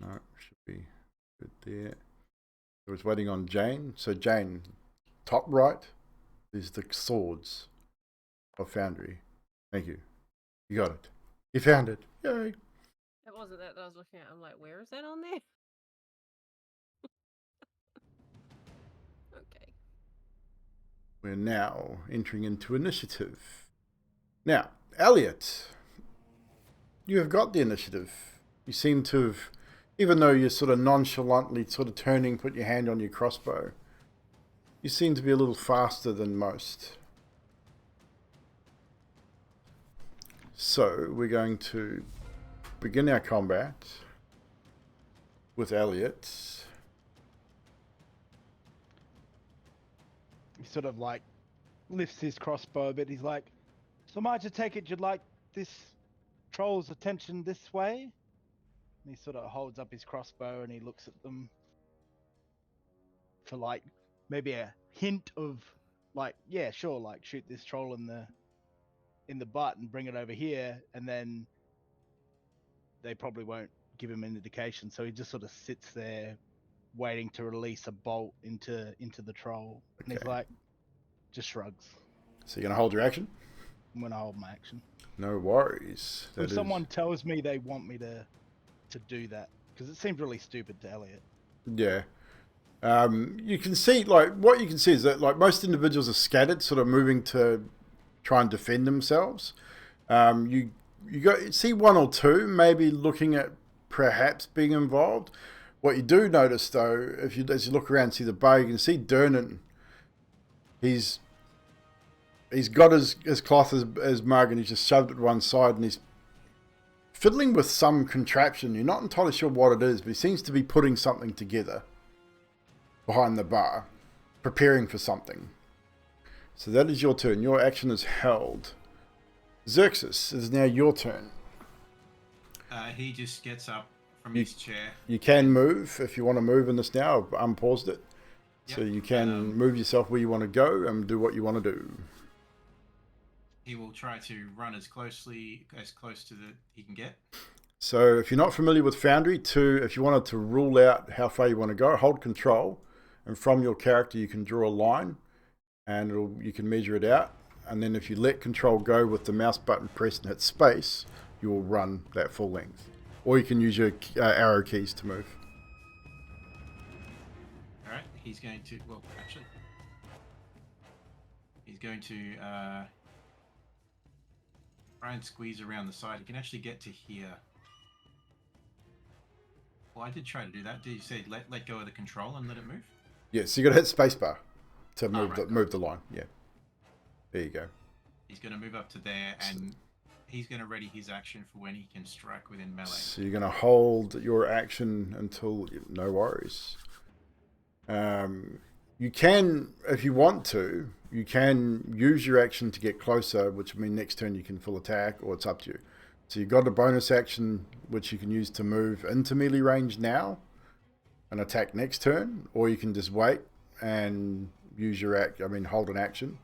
No, should be good there. I was waiting on Jane. So Jane, top right is the swords of Foundry. Thank you. You got it. You found it. Yay. It wasn't that I was looking at. I'm like, where is that on there? Okay. We're now entering into initiative. Now, Elliot, you have got the initiative. You seem to have, even though you're sort of nonchalantly sort of turning, put your hand on your crossbow, you seem to be a little faster than most. So we're going to begin our combat with Elliot. He sort of like lifts his crossbow a bit. He's like, "So much to take it you'd like this troll's attention this way?" And he sort of holds up his crossbow and he looks at them for like maybe a hint of like, yeah, sure, like shoot this troll in the butt and bring it over here, and then they probably won't give him an indication. So he just sort of sits there waiting to release a bolt into the troll. And he's Okay. like, just shrugs. So you're going to hold your action? I'm gonna hold my action. No worries. So if someone tells me they want me to do that, because it seems really stupid to Elliot. Yeah. You can see, like, what you can see is that, like, most individuals are scattered, sort of moving to try and defend themselves. You see one or two maybe looking at perhaps being involved. What you do notice, though, as you look around and see the bar, you can see Dernan. He's got his cloth as mug, and he's just shoved it to one side, and he's fiddling with some contraption. You're not entirely sure what it is, but he seems to be putting something together behind the bar, preparing for something. So that is your turn. Your action is held. Xerxes, it is now your turn. He just gets up from his chair. You can move if you want to move in this now. I've unpaused it. Yep. So you can move yourself where you want to go and do what you want to do. He will try to run as close to he can get. So if you're not familiar with Foundry, if you wanted to rule out how far you want to go, hold control, and from your character you can draw a line, and you can measure it out. And then if you let control go with the mouse button pressed and hit space, you will run that full length. Or you can use your arrow keys to move. All right, he's going to. Well, actually, he's going to try and squeeze around the side. He can actually get to here. Well, I did try to do that. Did you say let go of the control and let it move? Yeah, so you got to hit spacebar to move right, move the line. Yeah, there you go. He's going to move up to there, and he's going to ready his action for when he can strike within melee. So you're going to hold your action until no worries. You can, if you want to, you can use your action to get closer, which will mean next turn you can full attack, or it's up to you. So you've got a bonus action which you can use to move into melee range now and attack next turn, or you can just wait and use your hold an action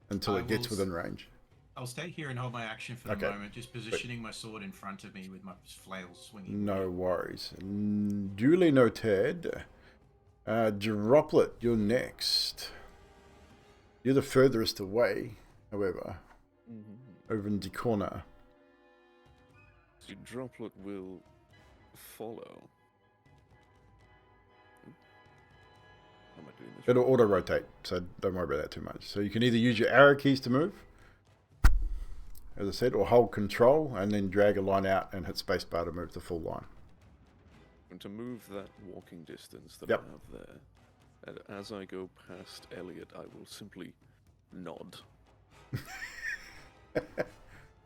until it gets within range. I'll stay here and hold my action for the moment, just positioning my sword in front of me with my flail swinging. No worries. Duly noted. Droplet, you're next. You're the furthest away, however, over in the corner. So Droplet will follow. How am I doing this? It'll auto-rotate, so don't worry about that too much. So you can either use your arrow keys to move, as I said, or hold control and then drag a line out and hit spacebar to move the full line. going to move that walking distance that Yep. I have there. And as I go past Elliot, I will simply nod.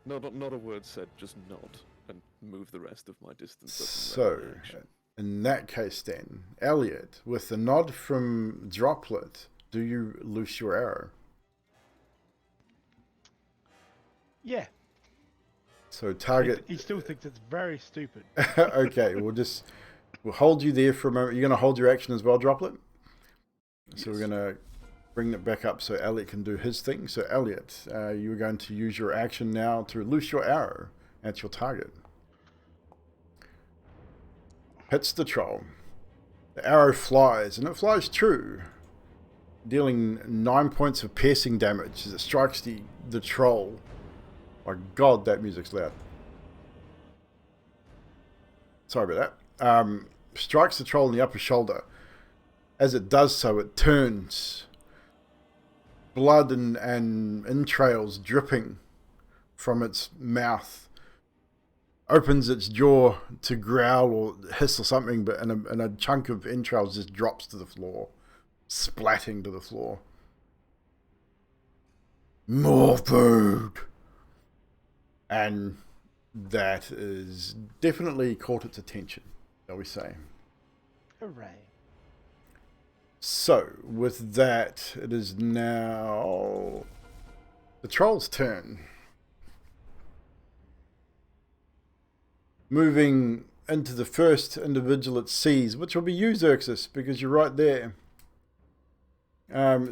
Not a word said, just nod and move the rest of my distance up in So, that direction. in that case then, Elliot, with the nod from Droplet, do you loose your arrow? Yeah. So target... He still thinks it's very stupid. Okay, we'll hold you there for a moment. You're going to hold your action as well, Droplet? So we're Yes. going to bring it back up so Elliot can do his thing. So Elliot, you're going to use your action now to loose your arrow at your target. Hits the troll. The arrow flies, and it flies true, dealing 9 points of piercing damage as it strikes the troll. My God, that music's loud. Sorry about that. Strikes the troll in the upper shoulder. As it does so, it turns, blood and entrails dripping from its mouth. Opens its jaw to growl or hiss or something, but and a chunk of entrails just drops to the floor, splatting to the floor. More food! And that is definitely caught its attention, shall we say. Hooray. So, with that, it is now the troll's turn. Moving into the first individual it sees, which will be you, Xerxes, because you're right there.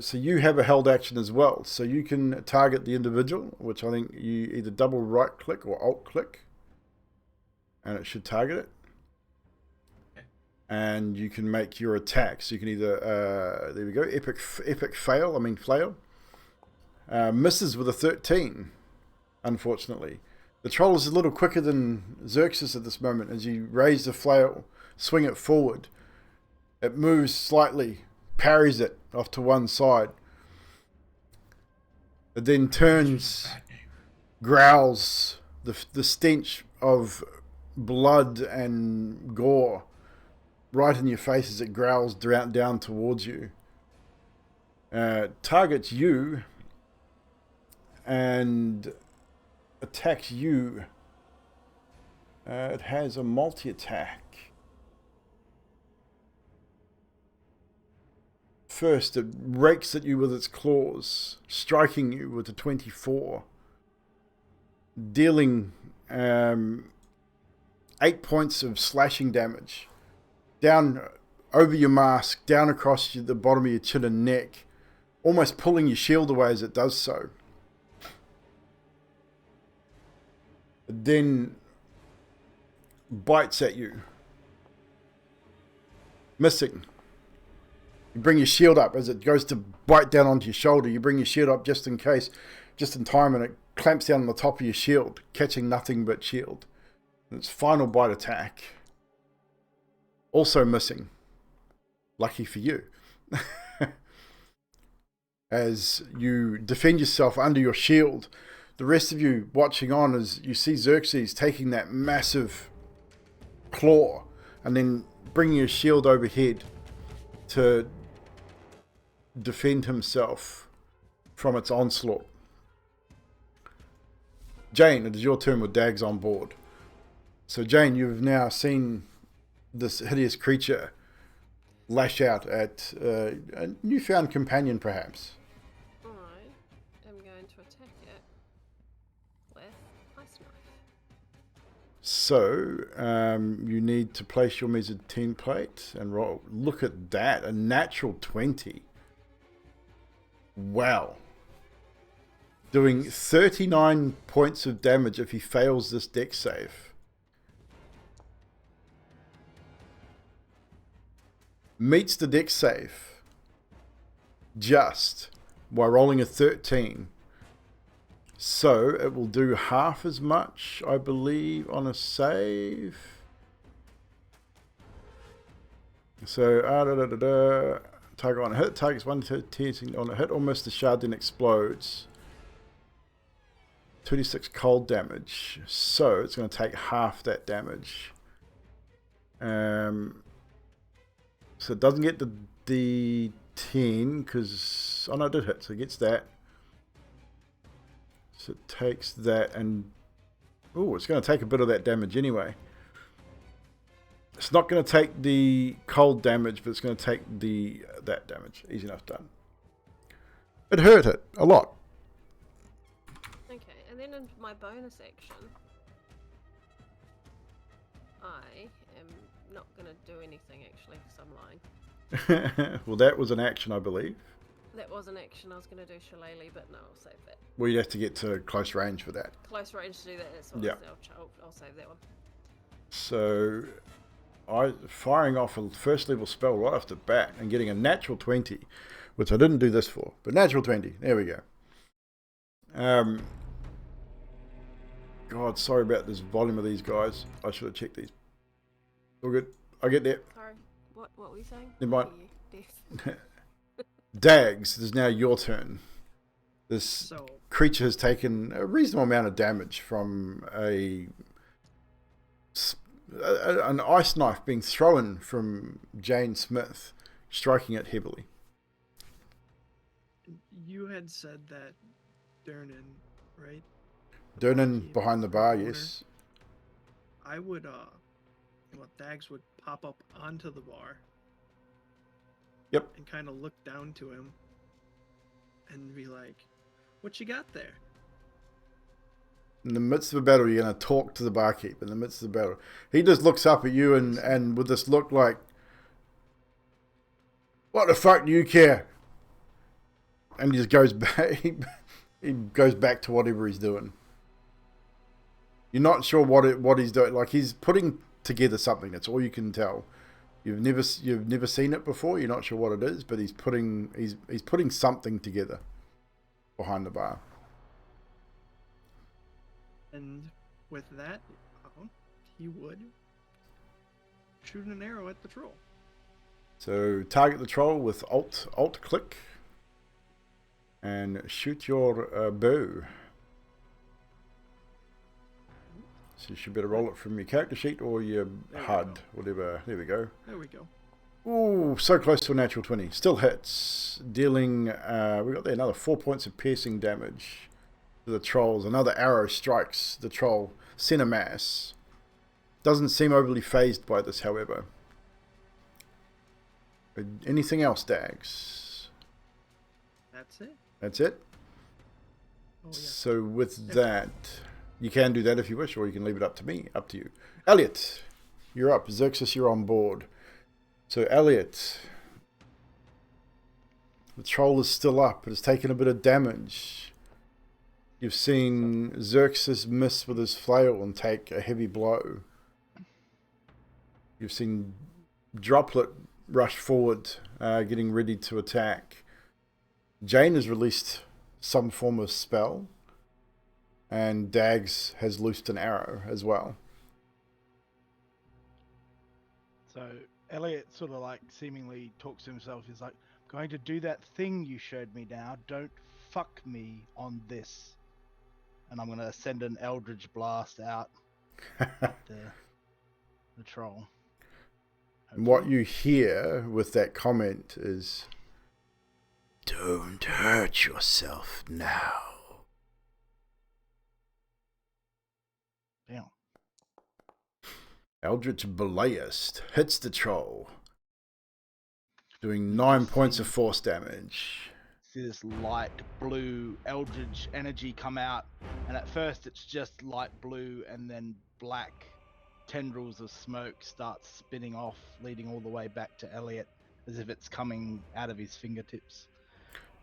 So you have a held action as well. So you can target the individual, which I think you either double right click or alt click, and it should target it. And you can make your attack. So you can either, there we go, epic flail. Misses with a 13, unfortunately. The troll is a little quicker than Xerxes at this moment. As you raise the flail, swing it forward, it moves slightly, parries it off to one side. It then turns, growls, the stench of blood and gore right in your face as it growls down towards you. Targets you and attacks you. It has a multi-attack. First, it rakes at you with its claws, striking you with a 24, dealing 8 points of slashing damage. Down over your mask, down across the bottom of your chin and neck, almost pulling your shield away as it does so. It then bites at you, missing. You bring your shield up as it goes to bite down onto your shoulder. You bring your shield up just in case, just in time, and it clamps down on the top of your shield, catching nothing but shield. And its final bite attack, also missing. Lucky for you. As you defend yourself under your shield, the rest of you watching on as you see Xerxes taking that massive claw and then bringing his shield overhead to defend himself from its onslaught. Jane, it is your turn with Dags on board. So Jane, you've now seen this hideous creature lash out at a newfound companion, perhaps. I am going to attack it with Ice Knife. So you need to place your measured 10 plate and roll. Look at that, a natural 20. Wow. Doing 39 points of damage if he fails this dex save. Meets the dex save just by rolling a 13. So it will do half as much, I believe, on a save. So, target on a hit, targets 1 to on a hit or miss, the shard then explodes. 26 cold damage. So it's going to take half that damage. So it doesn't get the D10 because... Oh no, it did hit, so it gets that. So it takes that and... Oh, it's going to take a bit of that damage anyway. It's not going to take the cold damage, but it's going to take that damage. Easy enough done. It hurt it a lot. Okay, and then in my bonus action, I am not going to do anything actually because I'm lying. Well, that was an action, I believe. That was an action. I was going to do Shillelagh, but no, I'll save that. Well, you'd have to get to close range for that. Close range to do that. That's what Yeah. I'll save that one. So, firing off a first level spell right off the bat and getting a natural 20, which I didn't do this for, but natural 20. There we go. God, sorry about this volume of these guys. I should have checked these. All good. I get there. Sorry, what were you saying? Never mind. Death. Dags, it is now your turn. This So creature has taken a reasonable amount of damage from an ice knife being thrown from Jane Smith, striking it heavily. you had said that Durnan, right? Durnan behind the bar, Owner. yes. I would Dags would pop up onto the bar. Yep. And kind of look down to him and be like, "What you got there?" In the midst of a battle, you're going to talk to the barkeep in the midst of the battle. He just looks up at you and with this look like, what the fuck do you care? And he just goes back. He goes back to whatever he's doing. You're not sure what he's doing. Like, he's putting together something. That's all you can tell. You've never seen it before. You're not sure what it is, but he's putting something together behind the bar. And with that, he would shoot an arrow at the troll. So target the troll with Alt click and shoot your bow. So you should better roll it from your character sheet or your HUD, whatever. There we go. There we go. Ooh, so close to a natural 20. Still hits, dealing, we got there another 4 points of piercing damage to the trolls. Another arrow strikes the troll center mass. Doesn't seem overly phased by this, however. Anything else, Dags? That's it. That's it? Oh, yeah. So with that, you can do that if you wish, or you can leave it up to me. Up to you. Elliot, you're up. Xerxes, you're on board. So Elliot, the troll is still up. It has taken a bit of damage. You've seen Xerxes miss with his flail and take a heavy blow. You've seen Droplet rush forward, getting ready to attack. Jane has released some form of spell, and Dags has loosed an arrow as well. So Elliot sort of like seemingly talks to himself. He's like, "Going to do that thing you showed me now. Don't fuck me on this." And I'm going to send an Eldritch Blast out at the troll. And what you hear with that comment is, "Don't hurt yourself now." Damn. Eldritch Blast hits the troll, doing 9 points of force damage. See this light blue eldritch energy come out, and at first it's just light blue, and then black tendrils of smoke start spinning off, leading all the way back to Elliot, as if it's coming out of his fingertips.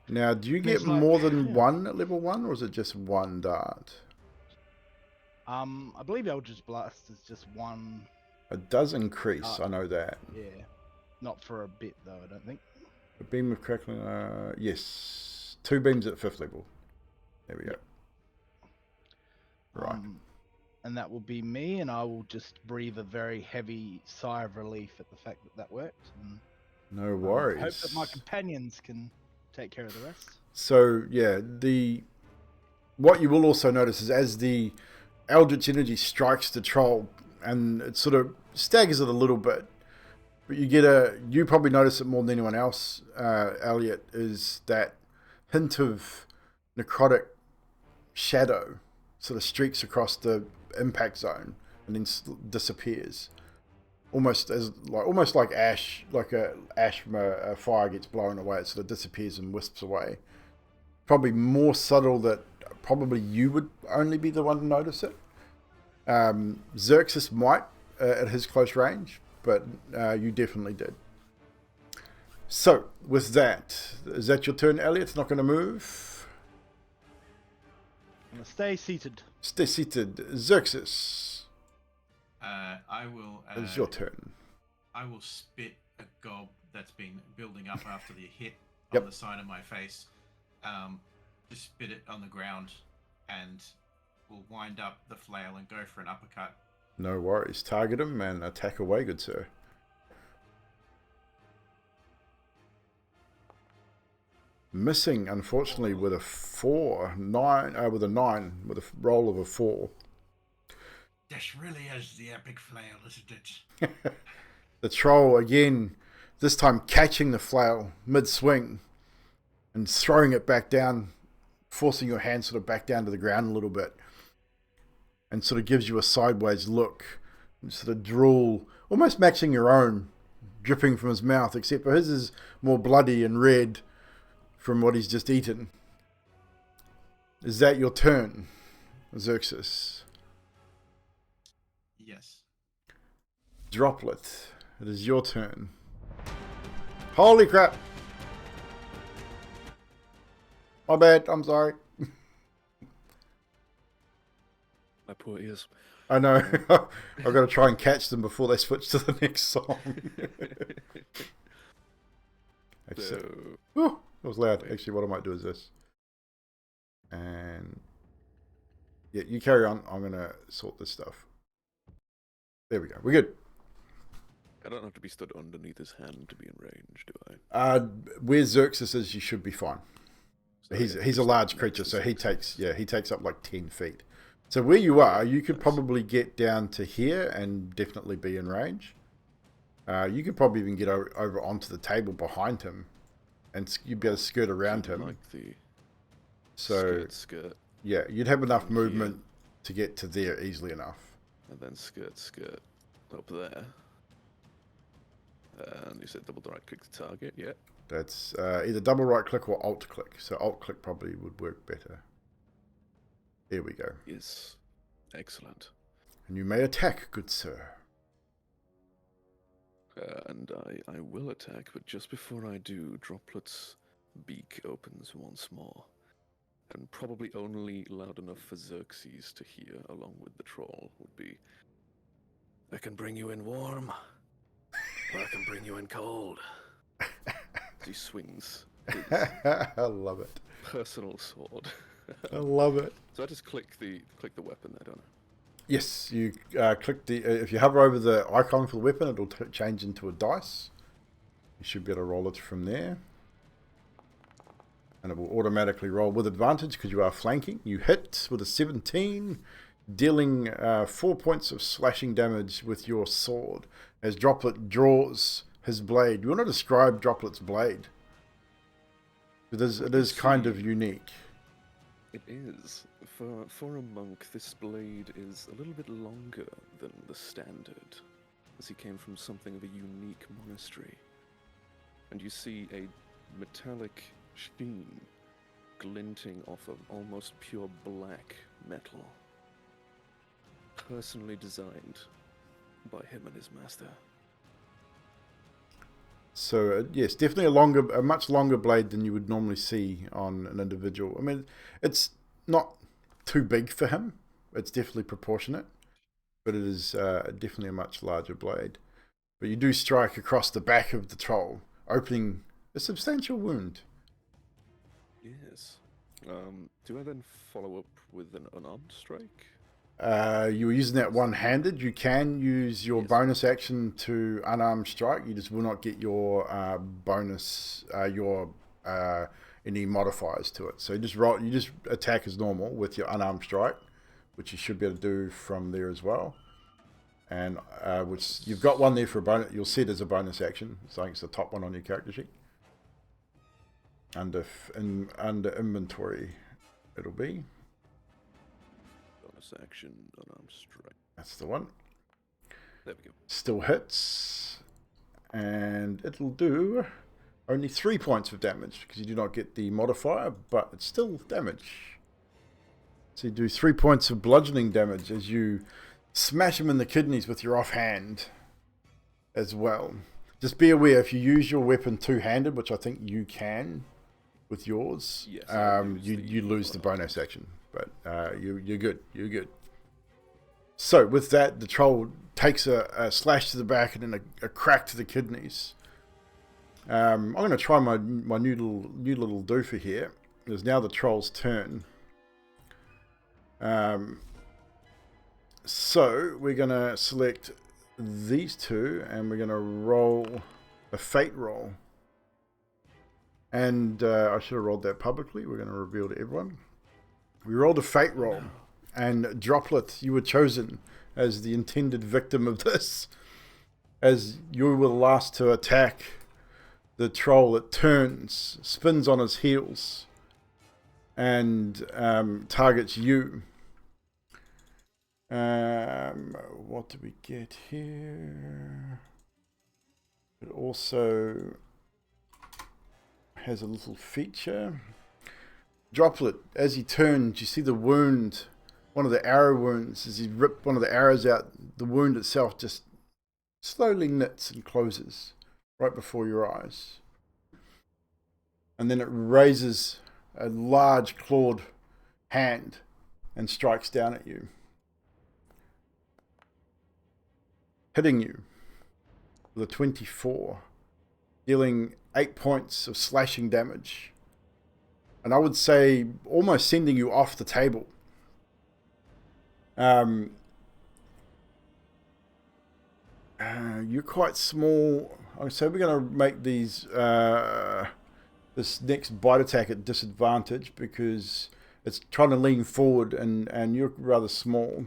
Now, do you And get it's like- more than yeah. one at level 1, or is it just one dart? I believe Eldritch Blast is just one. It does increase, I know that. Yeah, not for a bit though, I don't think. A beam of crackling, yes. 2 beams at 5th level. There we go. Right. And that will be me, and I will just breathe a very heavy sigh of relief at the fact that that worked. And No worries. hope that my companions can take care of the rest. So yeah, what you will also notice is as the Eldritch energy strikes the troll, and it sort of staggers it a little bit. But you probably notice it more than anyone else, Elliot, is that hint of necrotic shadow sort of streaks across the impact zone and then disappears. Almost like ash, like ash from a fire gets blown away. It sort of disappears and wisps away. Probably more subtle that probably you would only be the one to notice it. Xerxes might at his close range, but you definitely did. So, with that, is that your turn, Elliot? It's not going to move. I'm gonna stay seated. Stay seated. Xerxes, I will. it's your turn. I will spit a gob that's been building up after the hit Yep. on the side of my face. Just spit it on the ground, and we'll wind up the flail and go for an uppercut. No worries. Target him and attack away, good sir. Missing, unfortunately, with a 9, with a roll of a 4. This really is the epic flail, isn't it? The troll, again, this time catching the flail mid-swing and throwing it back down, forcing your hand sort of back down to the ground a little bit, and sort of gives you a sideways look, and sort of drool, almost matching your own, dripping from his mouth, except for his is more bloody and red from what he's just eaten. Is that your turn, Xerxes? Yes. Droplet, it is your turn. Holy crap! My bad, I'm sorry. My poor ears. I know. I've got to try and catch them before they switch to the next song. So, Oh, that was loud. Actually, what I might do is this. And yeah, you carry on. I'm going to sort this stuff. There we go. We're good. I don't have to be stood underneath his hand to be in range, do I? Where Xerxes is, you should be fine. So He's yeah, a just large next creature, to so he Xerxes. takes up like 10 feet. So where you are, you could Nice. probably get down to here and definitely be in range. You could probably even get over onto the table behind him, and you'd be able to skirt around him. Like the So skirt, yeah, you'd have enough from here. movement to get to there easily enough. and then skirt up there. And you said double right click to target, yeah. That's either double right click or alt click. So alt click probably would work better. There we go. Yes. Excellent. And you may attack, good sir. And I will attack, but just before I do, Droplet's beak opens once more. And probably only loud enough for Xerxes to hear, along with the troll, would be, I can bring you in warm, or I can bring you in cold. As he swings his I love it. personal sword. I love it. So I just click the weapon there, don't I? Yes, you click the. If you hover over the icon for the weapon, it'll change into a dice. You should be able to roll it from there, and it will automatically roll with advantage because you are flanking. You hit with a 17, dealing 4 points of slashing damage with your sword as Droplet draws his blade. You want to describe Droplet's blade? It is kind of unique. It is. For a monk, this blade is a little bit longer than the standard, as he came from something of a unique monastery. And you see a metallic sheen glinting off of almost pure black metal. Personally designed by him and his master. So yes, definitely a much longer blade than you would normally see on an individual. I mean, it's not too big for him. It's definitely proportionate, but it is definitely a much larger blade. But you do strike across the back of the troll, opening a substantial wound. Yes. Do I then follow up with an unarmed strike? You were using that one-handed. You can use your Yes. bonus action to unarmed strike. You just will not get your bonus, any modifiers to it. So you just roll. You just attack as normal with your unarmed strike, which you should be able to do from there as well. and which you've got one there for a bonus. You'll see it as a bonus action. So I think it's the top one on your character sheet. Under inventory, it'll be Bonus action, unarmed strike. that's the one. There we go. Still hits, and it'll do only 3 points of damage because you do not get the modifier, but it's still damage. So you do 3 points of bludgeoning damage as you smash him in the kidneys with your offhand as well. Just be aware, if you use your weapon two-handed, which I think you can with yours, Yes, you lose the bonus action. But you're good. You're good. So with that, the troll takes a slash to the back and then a crack to the kidneys. I'm going to try my new little doofer here. It's now the troll's turn. So we're going to select these two and we're going to roll a fate roll. And I should have rolled that publicly. We're going to reveal to everyone. We rolled a fate roll, and Droplet, you were chosen as the intended victim of this. As you were the last to attack the troll, it turns, spins on its heels, and targets you. What do we get here? It also has a little feature. Droplet, as he turns, you see the wound, one of the arrow wounds, as he ripped one of the arrows out, the wound itself just slowly knits and closes right before your eyes. And then it raises a large clawed hand and strikes down at you, hitting you with a 24, dealing 8 points of slashing damage. And I would say almost sending you off the table. You're quite small. So we're going to make these this next bite attack at disadvantage because it's trying to lean forward and you're rather small.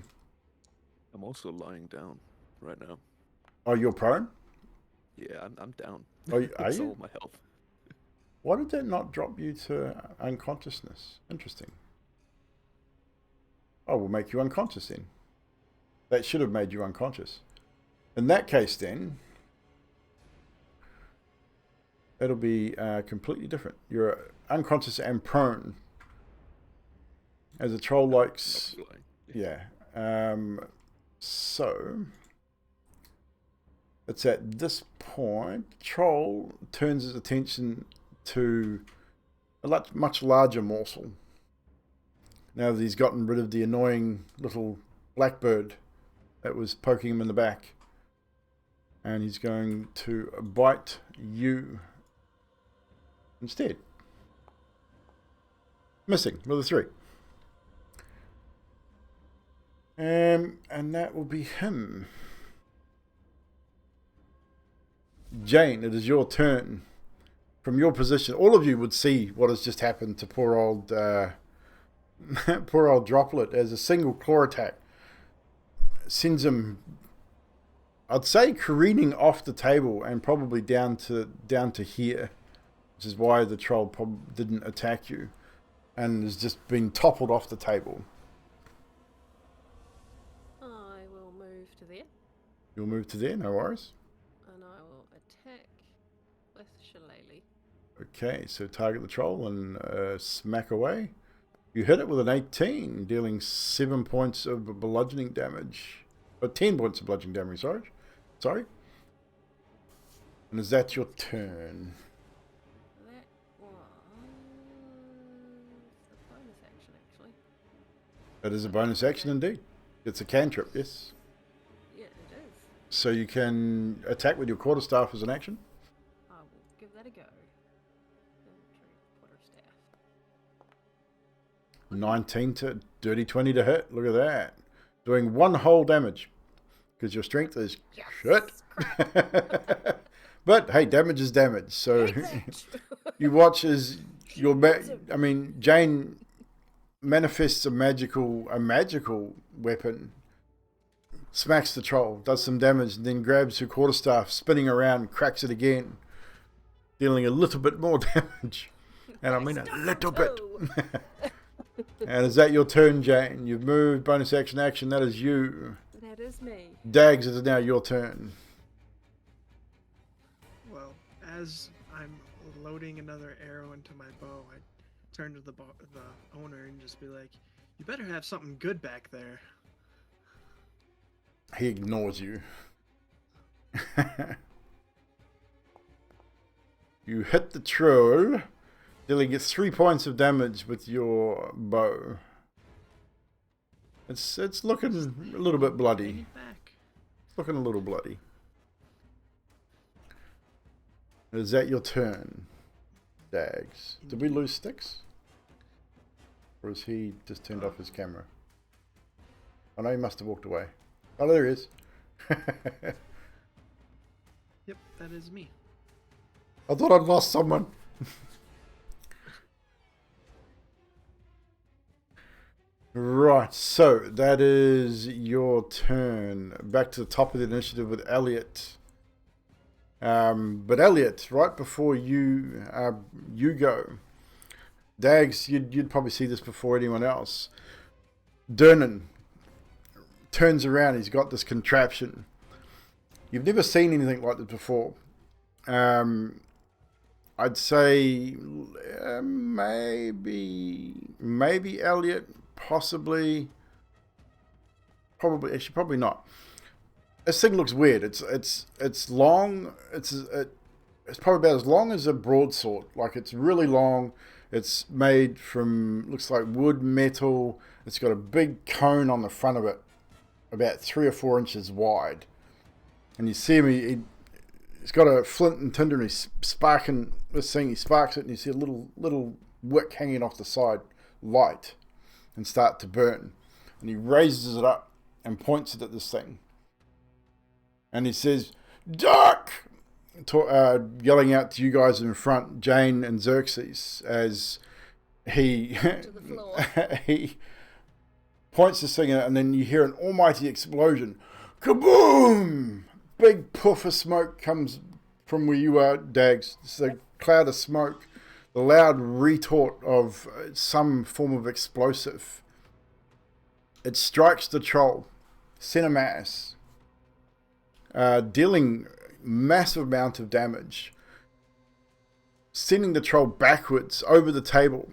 I'm also lying down right now. Oh, you're prone? Yeah, I'm down. Are It's you? all my health. Why did that not drop you to unconsciousness? Interesting. Oh, we'll make you unconscious then. That should have made you unconscious. In that case then, it'll be completely different. You're unconscious and prone. As a troll likes... Yeah. So... It's at this point, troll turns his attention to a much larger morsel. Now that he's gotten rid of the annoying little blackbird that was poking him in the back. And he's going to bite you instead. Missing with a 3. And that will be him. Jane, it is your turn. From your position, all of you would see what has just happened to poor old poor old Droplet as a single claw attack sends him, I'd say, careening off the table and probably down to here, which is why the troll probably didn't attack you and has just been toppled off the table. I will move to there. You'll move to there, no worries. And I will attack with Shillelagh. Okay, so target the troll and smack away. You hit it with an 18, dealing 7 points of bludgeoning damage. Or 10 points of bludgeoning damage, sorry. And is that your turn? That was a bonus action, actually. That is a bonus action indeed. It's a cantrip, yes. Yeah, it is. So you can attack with your quarterstaff as an action. I will give that a go. Inventory quarterstaff. 19 to dirty 20 to hit. Look at that. Doing 1 whole damage. Because your strength is shit. But hey, damage is damage. So you watch as Jane manifests a magical weapon, smacks the troll, does some damage, and then grabs her quarterstaff, spinning around, cracks it again, dealing a little bit more damage. And I mean a little bit. And is that your turn, Jane? You've moved, bonus action, action, that is you. That is me. Dags, it is now your turn. Well, as I'm loading another arrow into my bow, I turn to the owner and just be like, "You better have something good back there." He ignores you. You hit the troll, dealing it 3 points of damage with your bow. It's looking a little bit bloody. Take it back. It's looking a little bloody. Is that your turn, Dags? Did we lose Sticks? Or has he just turned off his camera? I know he must have walked away. Oh, there he is. Yep, that is me. I thought I'd lost someone. Right, so that is your turn. Back to the top of the initiative with Elliot. But Elliot, right before you go, Dags, you'd probably see this before anyone else. Dernan turns around. He's got this contraption. You've never seen anything like this before. I'd say maybe Elliot, possibly, probably not. This thing looks weird. It's long. It's probably about as long as a broadsword. Like, it's really long. It's made from, looks like wood, metal. It's got a big cone on the front of it, about 3 or 4 inches wide. And you see him, he's got a flint and tinder, and he's sparking this thing. He sparks it, and you see a little wick hanging off the side, light, and start to burn. And he raises it up and points it at this thing. And he says, "Duck!" Yelling out to you guys in front, Jane and Xerxes, as he To the floor. he points this thing at it, and then you hear an almighty explosion. Kaboom! Big puff of smoke comes from where you are, Dags. It's a cloud of smoke. The loud retort of some form of explosive. It strikes the troll, center mass, dealing massive amount of damage, sending the troll backwards over the table,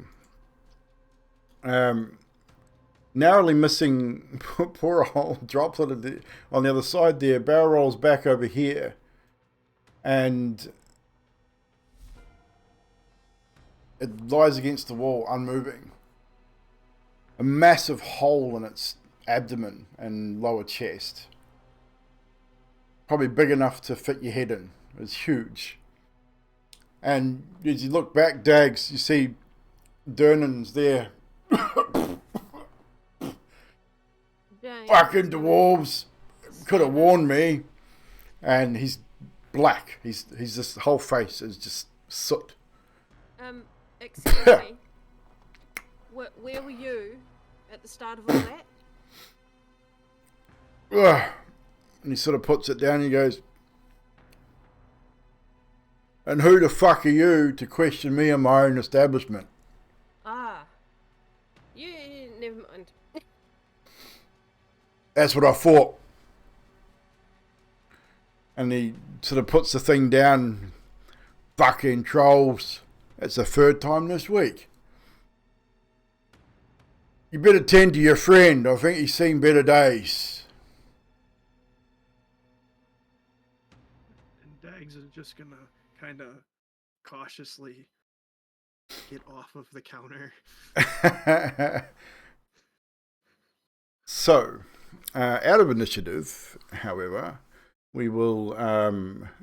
narrowly missing poor old Droplet on the other side there. Barrel rolls back over here, and it lies against the wall unmoving. A massive hole in its abdomen and lower chest, probably big enough to fit your head in. It's huge. And as you look back, Dags, you see Dernan's there. Jane, Fucking dwarves could have warned me. And he's black. He's just, the whole face is just soot. Excuse me. Where were you at the start of all that? Ugh. And he sort of puts it down and he goes, "And who the fuck are you to question me and my own establishment?" Ah. You never mind. That's what I thought. And he sort of puts the thing down. Fucking trolls. That's the 3rd time this week. You better tend to your friend. I think he's seen better days. And Dags is just gonna kind of cautiously get off of the counter. So, out of initiative, however, we will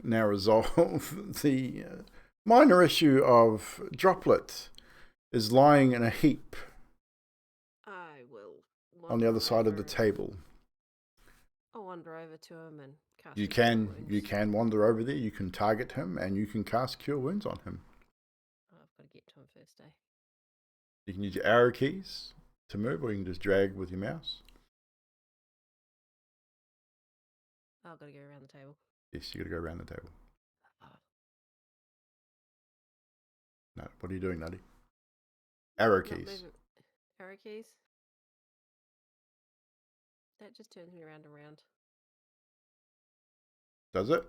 now resolve the minor issue of Droplet is lying in a heap I will. on the other wander side of the over- table. I'll wander over to him and cast. You Cure can Wounds. wander over there. You can target him, and you can cast Cure Wounds on him. Oh, I've got to get to him first, eh? You can use your arrow keys to move, or you can just drag with your mouse. I've got to go around the table. Yes, you got to go around the table. Oh. No, what are you doing, Nutty? Arrow Not keys. moving. Arrow keys. That just turns me around and around. Does it?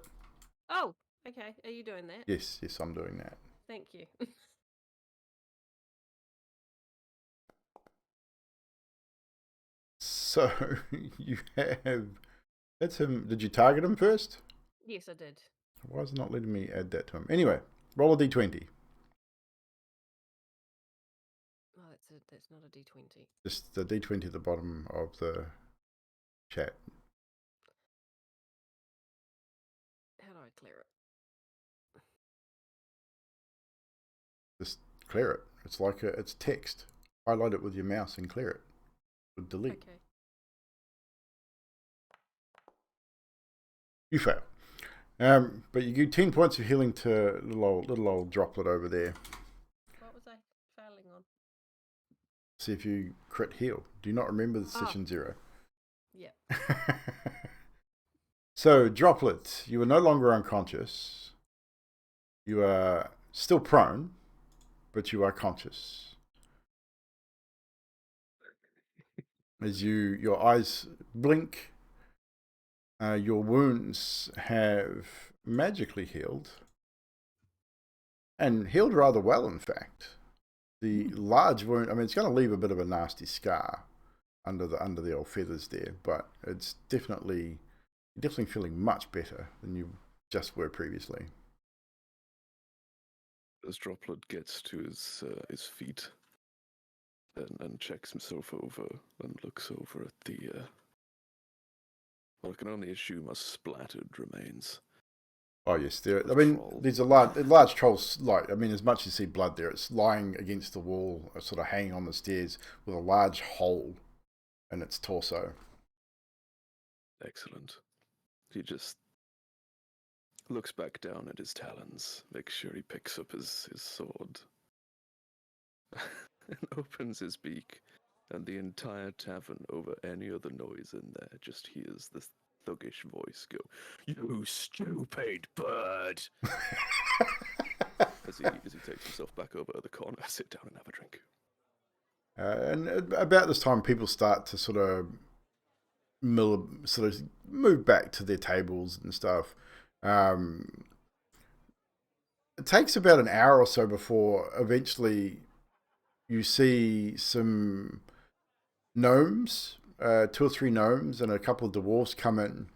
Oh, okay. Are you doing that? Yes, I'm doing that. Thank you. So you have. That's him. Did you target him first? Yes, I did. Why is it not letting me add that to him? Anyway, roll a d20. Oh, that's not a D20. Just the d20 at the bottom of the chat. How do I clear it? Just clear it. It's like it's text. Highlight it with your mouse and clear it. With delete. Okay. You fail. But you give 10 points of healing to little old droplet over there. What was I failing on? See if you crit heal. Do you not remember the session 0? Yeah. So, droplet, you are no longer unconscious. You are still prone, but you are conscious. As your eyes blink, your wounds have magically healed. And healed rather well, in fact. The large wound, I mean, it's going to leave a bit of a nasty scar under the old feathers there, but it's definitely feeling much better than you just were previously. As Droplet gets to his feet and checks himself over and looks over at the what I can only assume are splattered remains. Oh yes, there. I Of mean, troll. there's a large trolls. Like, I mean, as much as you see blood there, it's lying against the wall, sort of hanging on the stairs with a large hole in its torso. Excellent. He just looks back down at his talons, makes sure he picks up his sword, and opens his beak, and the entire tavern, over any other noise in there, just hears this thuggish voice go, "You stupid bird!" as he takes himself back over to the corner, sit down and have a drink. And about this time, people start to sort of move back to their tables and stuff. It takes about an hour or so before eventually you see some gnomes, 2 or 3 gnomes and a couple of dwarves come in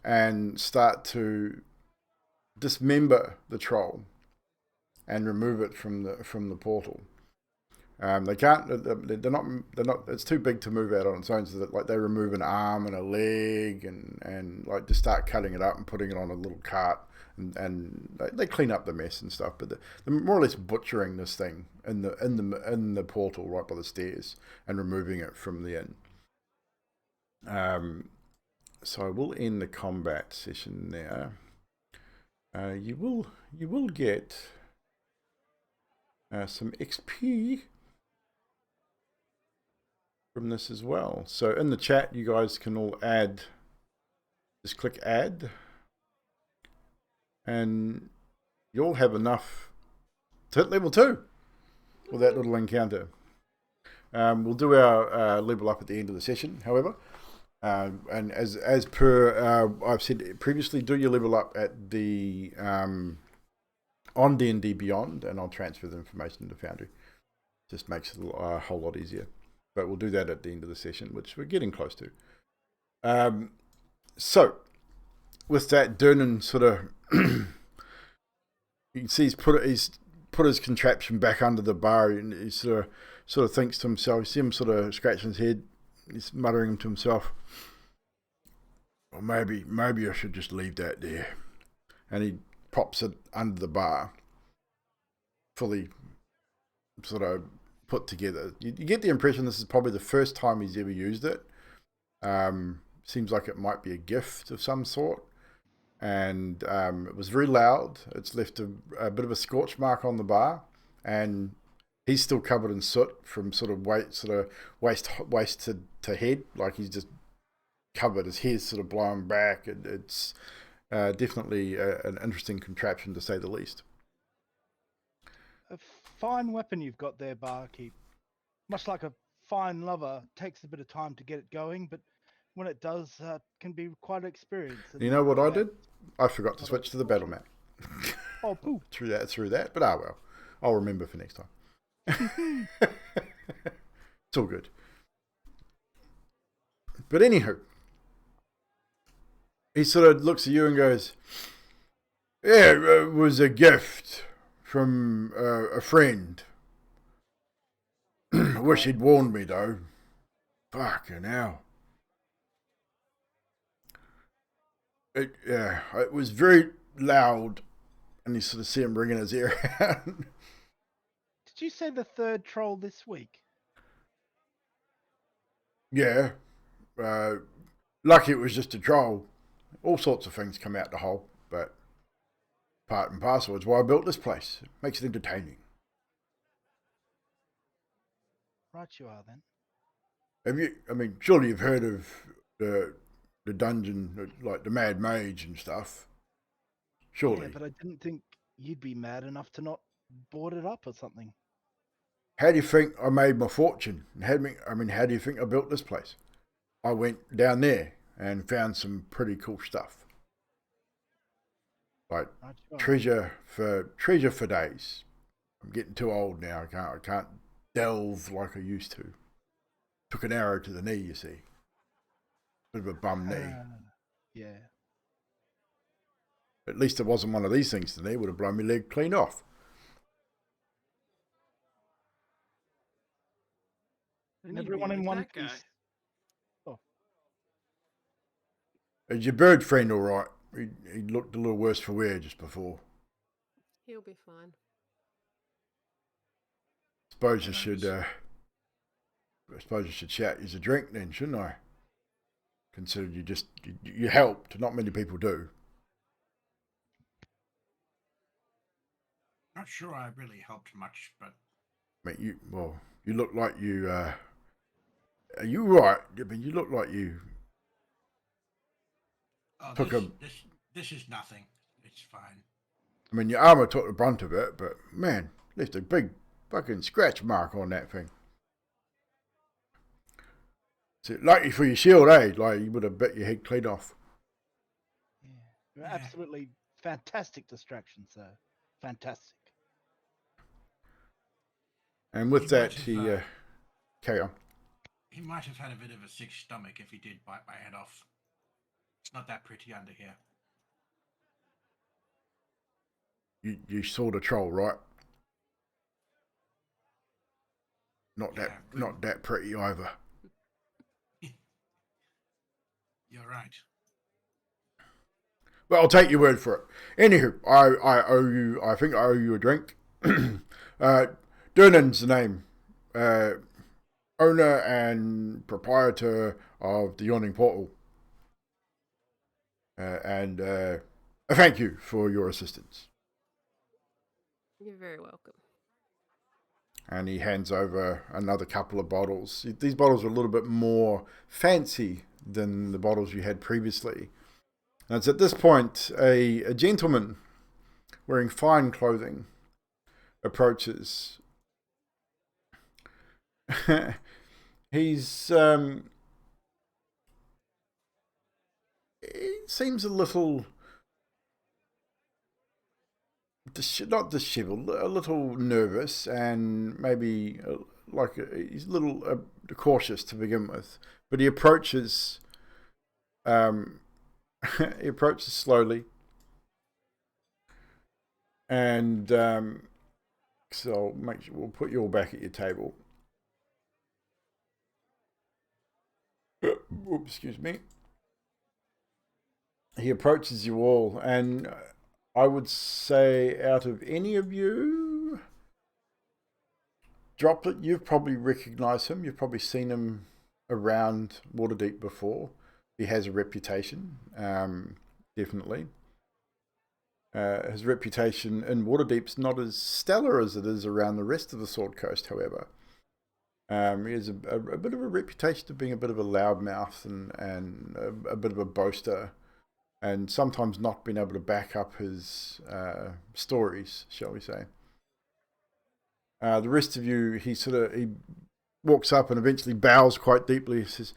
and start to dismember the troll and remove it from the portal. They can't. They're not. It's too big to move out on its own. So that, like, they remove an arm and a leg and like just start cutting it up and putting it on a little cart and they clean up the mess and stuff. But they're more or less butchering this thing in the portal right by the stairs and removing it from the inn. So I will end the combat session there. You will get some XP from this as well. So in the chat, you guys can all add. Just click add, and you'll have enough to hit level 2 with that little encounter. We'll do our level up at the end of the session, however. And as per I've said previously, do your level up at the on D&D Beyond, and I'll transfer the information to Foundry. Just makes it a whole lot easier. But we'll do that at the end of the session, which we're getting close to. So, with that, Durnan sort of you can see he's put his contraption back under the bar, and he sort of thinks to himself. You see him sort of scratching his head. He's muttering to himself, "Well, maybe I should just leave that there." And he props it under the bar, fully sort of put together. You get the impression this is probably the first time he's ever used it. Seems like it might be a gift of some sort. And it was very loud. It's left a bit of a scorch mark on the bar, and he's still covered in soot from waist to head, like he's just covered. His hair's sort of blown back. It's definitely an interesting contraption, to say the least. A fine weapon you've got there, barkeep. Much like a fine lover, takes a bit of time to get it going, but when it does, can be quite an experience. You know what I that- did? I forgot to switch to the battle map. Oh, poo. through that, but well, I'll remember for next time. It's all good. But anywho, he sort of looks at you and goes, yeah, it was a gift from a friend. I wish he'd warned me, though. Fucking hell. It was very loud, and you sort of see him bringing his ear out. Did you say the third troll this week? Yeah. Lucky it was just a troll. All sorts of things come out the hole, but part and parcel is why I built this place. It makes it entertaining. Right you are, then. Have you? I mean, surely you've heard of the dungeon, like the Mad Mage and stuff. Surely. Yeah, but I didn't think you'd be mad enough to not board it up or something. How do you think I made my fortune? How do you think I built this place? I went down there and found some pretty cool stuff. Like Right you are. treasure for days. I'm getting too old now. I can't delve like I used to. Took an arrow to the knee, you see. Bit of a bum knee. Yeah. At least it wasn't one of these things to the knee. Would have blown my leg clean off. I need to be Everyone in like one that guy. piece. Oh, Is your bird friend all right? He looked a little worse for wear just before. He'll be fine. Suppose you should. I suppose you should shout you a drink then, shouldn't I? Considering you helped. Not many people do. Not sure I really helped much, but I mean, you look like you. Are you right? I mean, you look like you. oh, Took this is nothing. It's fine. I mean, your armor took the brunt of it, but man, left a big fucking scratch mark on that thing. So lucky for your shield, eh? Like you would have bit your head clean off. yeah. You're Yeah. absolutely fantastic distraction, sir. Fantastic. And with He that, might he have, carry on. He might have had a bit of a sick stomach if he did bite my head off. It's not that pretty under here. You saw the troll, right? Not Yeah, that pretty either. You're right. Well, I'll take your word for it. Anywho, I owe you. I think I owe you a drink. Durnan's the name. Owner and proprietor of the Yawning Portal. And a thank you for your assistance. You're very welcome. And he hands over another couple of bottles. These bottles are a little bit more fancy than the bottles you had previously. And it's at this point a gentleman wearing fine clothing approaches. He's he seems a little not disheveled, a little nervous, and maybe he's a little cautious to begin with. But he approaches. He approaches slowly, and so make sure we'll put you all back at your table. Oops, excuse me. He approaches you all, and I would say out of any of you, Droplet, you've probably recognized him. You've probably seen him around Waterdeep before. He has a reputation, definitely. His reputation in Waterdeep's not as stellar as it is around the rest of the Sword Coast, however. He has a bit of a reputation of being a bit of a loudmouth and a bit of a boaster, and sometimes not being able to back up his stories, shall we say. The rest of you, he walks up and eventually bows quite deeply. He says,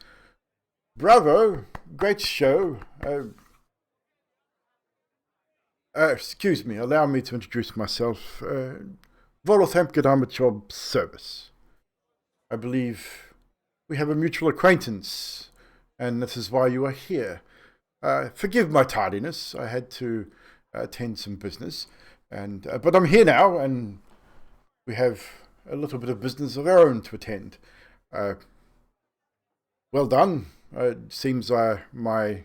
"Bravo, great show. Excuse me, allow me to introduce myself. Volothamp Geddarm at your service. I believe we have a mutual acquaintance, and this is why you are here. Forgive my tardiness. I had to attend some business, but I'm here now, and we have a little bit of business of our own to attend. Well done. It seems my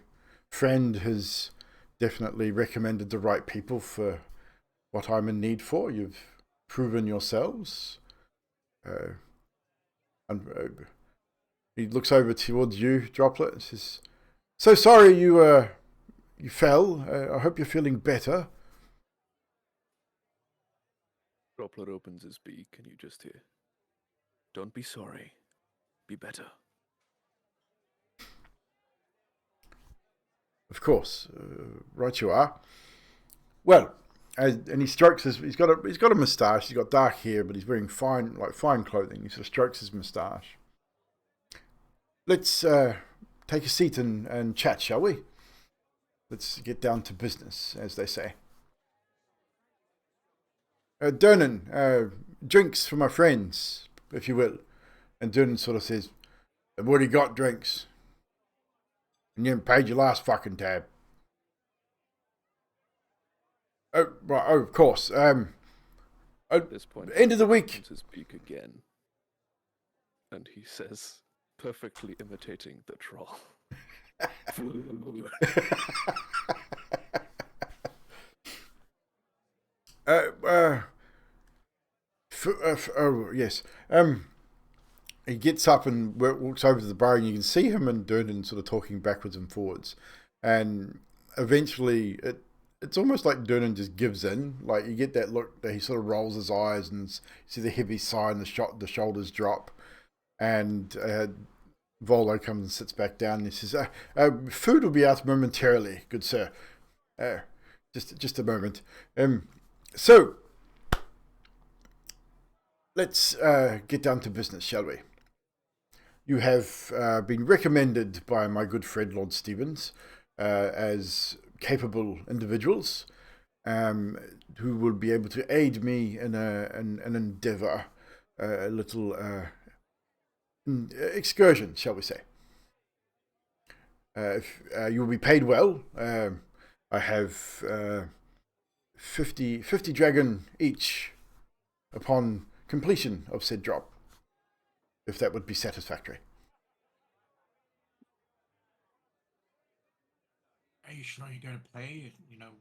friend has definitely recommended the right people for what I'm in need for. You've proven yourselves. He looks over towards you, Droplet, and says, "So sorry you fell. I hope you're feeling better." Droplet opens his beak and you just hear, "Don't be sorry. Be better." Of course, right you are. Well, and he strokes his. He's got a moustache. He's got dark hair, but he's wearing fine clothing. He sort of strokes his moustache. Let's take a seat and chat, shall we? Let's get down to business, as they say. Durnan, drinks for my friends, if you will. And Durnan sort of says, "I've already got drinks. And you haven't paid your last fucking tab." Oh, right, oh, of course. At this point, end of the week. opens his beak again, and he says, perfectly imitating the troll. Oh, yes. He gets up and walks over to the bar, and you can see him and Durnan sort of talking backwards and forwards. And eventually, it's almost like Durnan just gives in. Like, you get that look that he sort of rolls his eyes and you see the heavy sigh and the shoulders drop. And Volo comes and sits back down and he says, "Food will be out momentarily, good sir. Just a moment. So, let's get down to business, shall we? You have been recommended by my good friend Lord Stevens as capable individuals who will be able to aid me in an endeavour, a little excursion, shall we say. If you will be paid well. I have 50 dragon each upon completion of said drop, if that would be satisfactory." Are you sure you're going to pay? You know,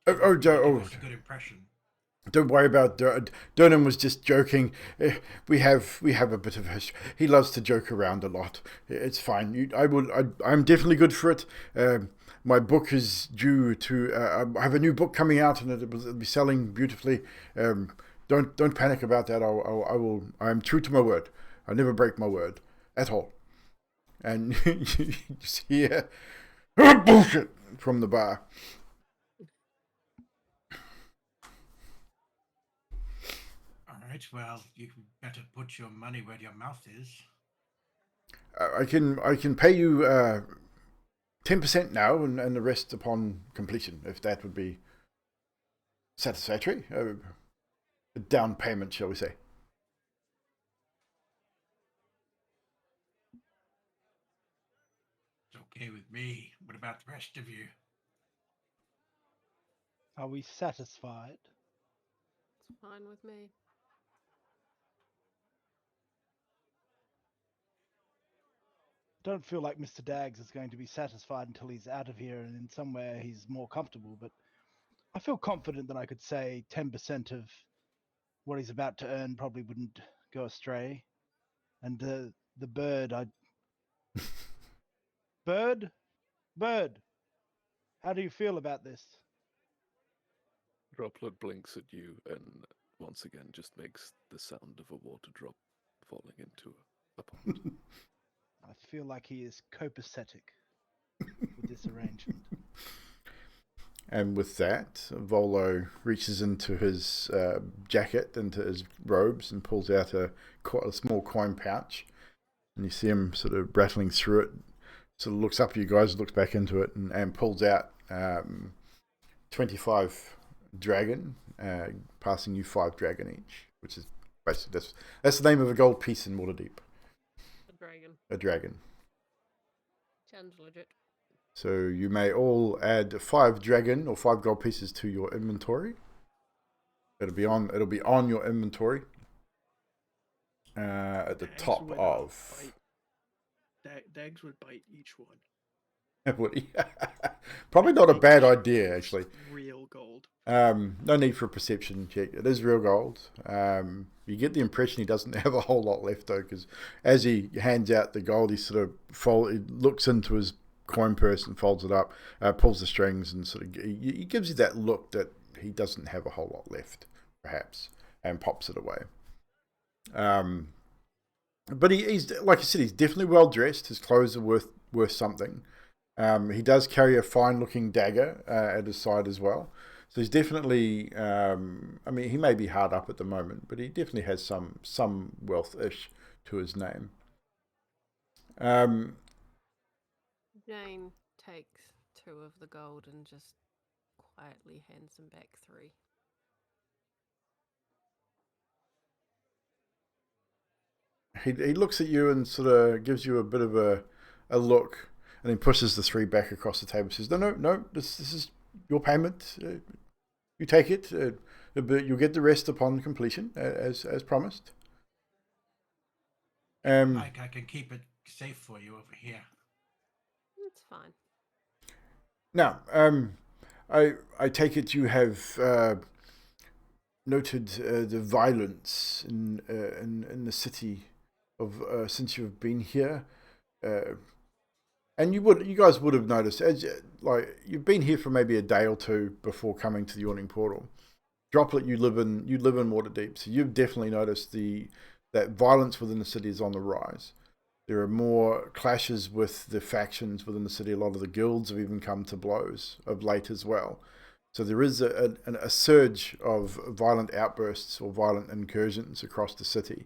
Give us a good impression. Don't worry about Durnan was just joking. We have a bit of history. He loves to joke around a lot. It's fine. I'm definitely good for it. My book is due to. I have a new book coming out, and it'll be selling beautifully. Don't panic about that. I will. I'm true to my word. I never break my word at all. And you just hear bullshit from the bar. All right. Well, you better put your money where your mouth is. I can pay you 10% now, and the rest upon completion, if that would be satisfactory. A down payment, shall we say. It's okay with me. What about the rest of you? Are we satisfied? It's fine with me. Don't feel like Mr. Daggs is going to be satisfied until he's out of here and in somewhere he's more comfortable, but I feel confident that I could say 10% of what he's about to earn probably wouldn't go astray. And the bird, Bird? How do you feel about this? Droplet blinks at you and once again just makes the sound of a water drop falling into a pond. I feel like he is copacetic with this arrangement. And with that, Volo reaches into his jacket, into his robes, and pulls out a small coin pouch. And you see him sort of rattling through it. Sort of looks up at you guys, looks back into it, and pulls out 25 dragon, passing you 5 dragon each, which is basically that's the name of a gold piece in Waterdeep. A dragon. A dragon. Sounds legit. So you may all add 5 dragon or 5 gold pieces to your inventory. It'll be on your inventory at the Dags top would of. Dags would bite each one. Would he? Probably not a bad idea, actually. Real gold. No need for a perception check. It is real gold. You get the impression he doesn't have a whole lot left though, because as he hands out the gold, he sort of he looks into his coin purse and folds it up, pulls the strings, and sort of he gives you that look that he doesn't have a whole lot left, perhaps, and pops it away. But he's, like I said, he's definitely well dressed. His clothes are worth something. He does carry a fine-looking dagger at his side as well. So he's definitely, I mean, he may be hard up at the moment, but he definitely has some wealth-ish to his name. Jane takes 2 of the gold and just quietly hands him back 3. He looks at you and sort of gives you a bit of a look, and then pushes the 3 back across the table and says, no, this is your payment. You take it. You'll get the rest upon completion, as promised. I can keep it safe for you over here. It's fine. Now, I take it you have noted the violence in the city of since you've been here, and you guys would have noticed, as like you've been here for maybe a day or 2 before coming to the Yawning portal. Droplet, you live in Waterdeep, so you've definitely noticed that violence within the city is on the rise. There are more clashes with the factions within the city. A lot of the guilds have even come to blows of late as well. So there is a surge of violent outbursts or violent incursions across the city.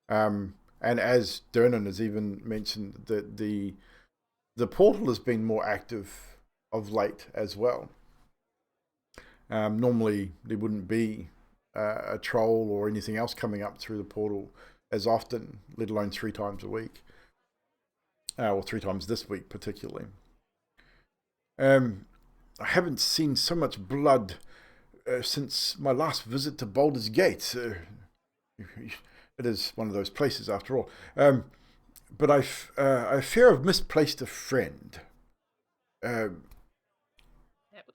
And as Dernan has even mentioned, that the portal has been more active of late as well. Normally there wouldn't be a troll or anything else coming up through the portal as often, let alone 3 times a week. Or 3 times this week particularly. I haven't seen so much blood since my last visit to Baldur's Gate. It is one of those places after all. But I fear I've misplaced a friend.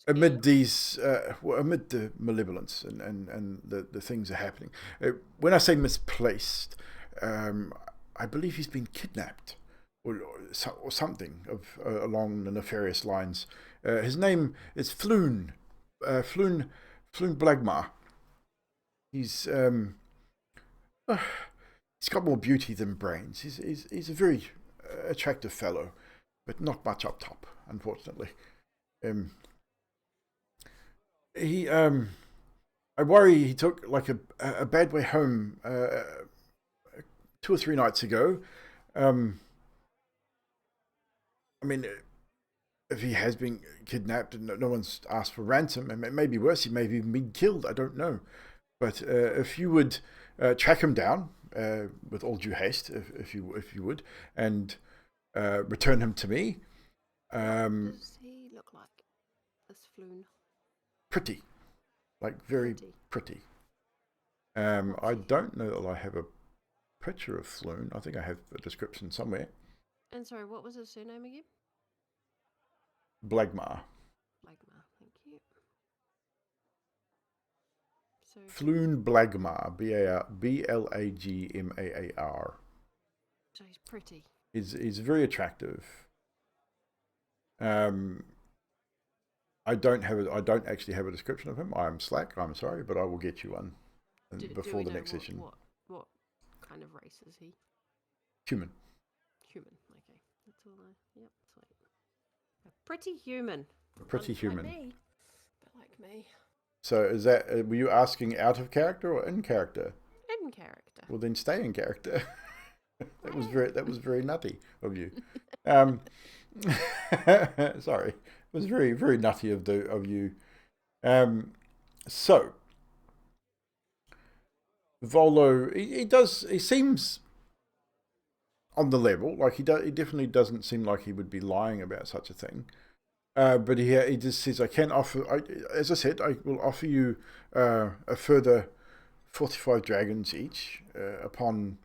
Amid these, amid the malevolence and the things that are happening. When I say misplaced, I believe he's been kidnapped. Or something along the nefarious lines. His name is Floon Blagmar. He's got more beauty than brains. He's a very attractive fellow, but not much up top, unfortunately. I worry he took like a bad way home 2 or 3 nights ago. I mean, if he has been kidnapped and no one's asked for ransom, and it may be worse, he may have even been killed, I don't know. But if you would track him down, with all due haste, if you would, and return him to me. What does he look like, this Floon? Pretty. Like, very pretty. I don't know that I have a picture of Floon. I think I have a description somewhere. And sorry, what was his surname again? Blagmar. Blagmar, thank you. So Floon Blagmar. Blagmar. So he's pretty. He's very attractive. I don't actually have a description of him. I'm slack. I'm sorry, but I will get you one Do before we the know next session. What kind of race is he? Human. Human. Okay. That's all Yep, sweet. A pretty human. Pretty human. Like me. But like me. So is that, were you asking out of character or in character? In character. Well, then stay in character. That was very nutty of you. Sorry, it was very, very nutty of you. So Volo, he seems on the level. Like he definitely doesn't seem like he would be lying about such a thing. But he just says, I can offer, as I said, I will offer you a further 45 dragons each upon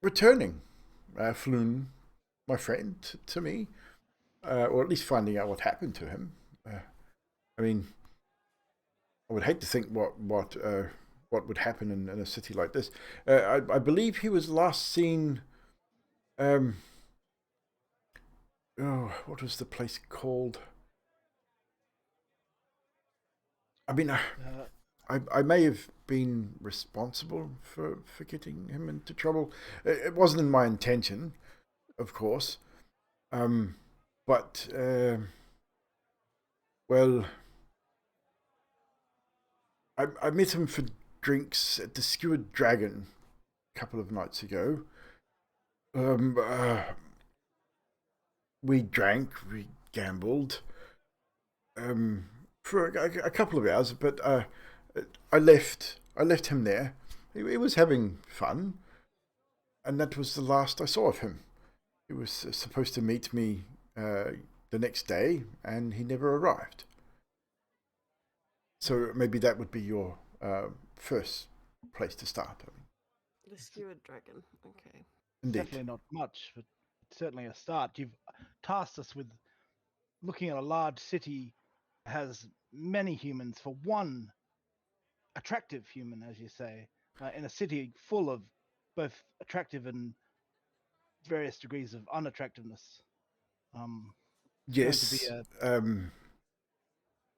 returning Floon, my friend, to me, or at least finding out what happened to him. I mean, I would hate to think what would happen in a city like this. I believe he was last seen. What was the place called? I mean, I may have been responsible for getting him into trouble. It wasn't in my intention, of course. But well, I met him for drinks at the Skewered Dragon a couple of nights ago. We drank, we gambled for a couple of hours, but I left him there. He was having fun, and that was the last I saw of him. He was supposed to meet me the next day, and he never arrived. So maybe that would be your first place to start. I mean, The Skewered Dragon. Okay. indeed. Definitely not much, but certainly a start. You've tasked us with looking at a large city that has many humans for one attractive human, as you say, in a city full of both attractive and various degrees of unattractiveness. Yes, going to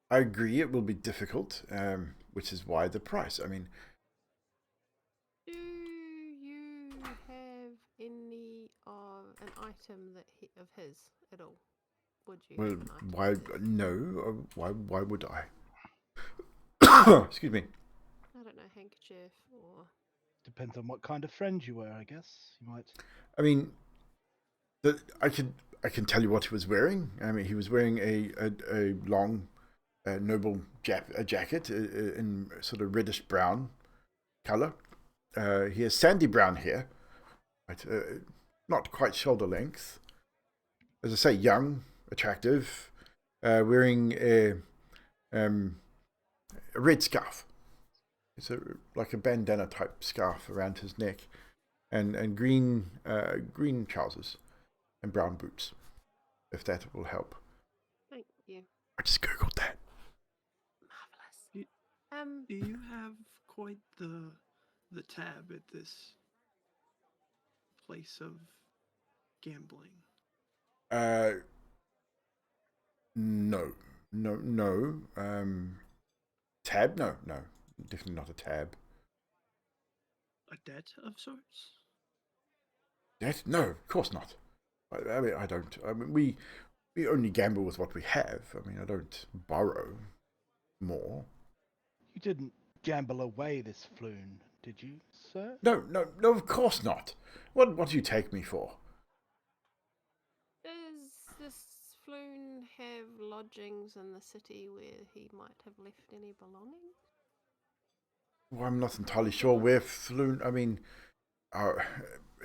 I agree. It will be difficult, which is why the price. I mean, Do you have any of an item of his at all? Would you? well, have an item why? of his? No, why would I? Excuse me. I don't know, handkerchief or. depends on what kind of friend you were, I guess. You might. I mean, I can tell you what he was wearing. I mean, he was wearing a long, noble jacket in sort of reddish brown color. He has sandy brown hair, right? Not quite shoulder length. As I say, young, attractive, wearing a red scarf. It's like a bandana type scarf around his neck, and green trousers and brown boots, if that will help. Thank you. I just googled that. Marvelous. Do you have quite the tab at this place of gambling? No. Tab? No, definitely not a tab. A debt of sorts? Debt? No, of course not. I mean, I don't. I mean, we only gamble with what we have. I mean, I don't borrow more. You didn't gamble away this floon, did you, sir? No, of course not. What do you take me for? Does this Floon have lodgings in the city where he might have left any belongings? Well, I'm not entirely sure where Floon. I mean,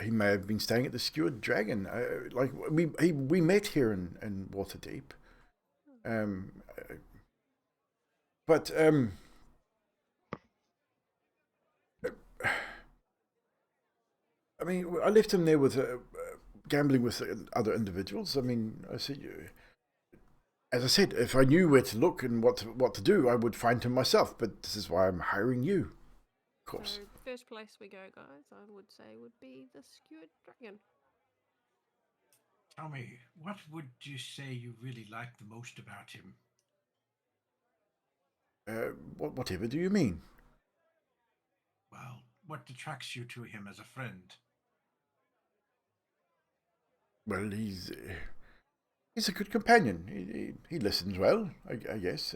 he may have been staying at the Skewered Dragon. Like we met here in Waterdeep. But I mean, I left him there with gambling with other individuals. I mean, I said, as I said, if I knew where to look and what to do, I would find him myself. But this is why I'm hiring you, of course. So the first place we go, guys, I would say would be the Skewered Dragon. Tell me, what would you say you really like the most about him? Whatever do you mean? Well, what attracts you to him as a friend? Well, he's a good companion. He listens well, I guess.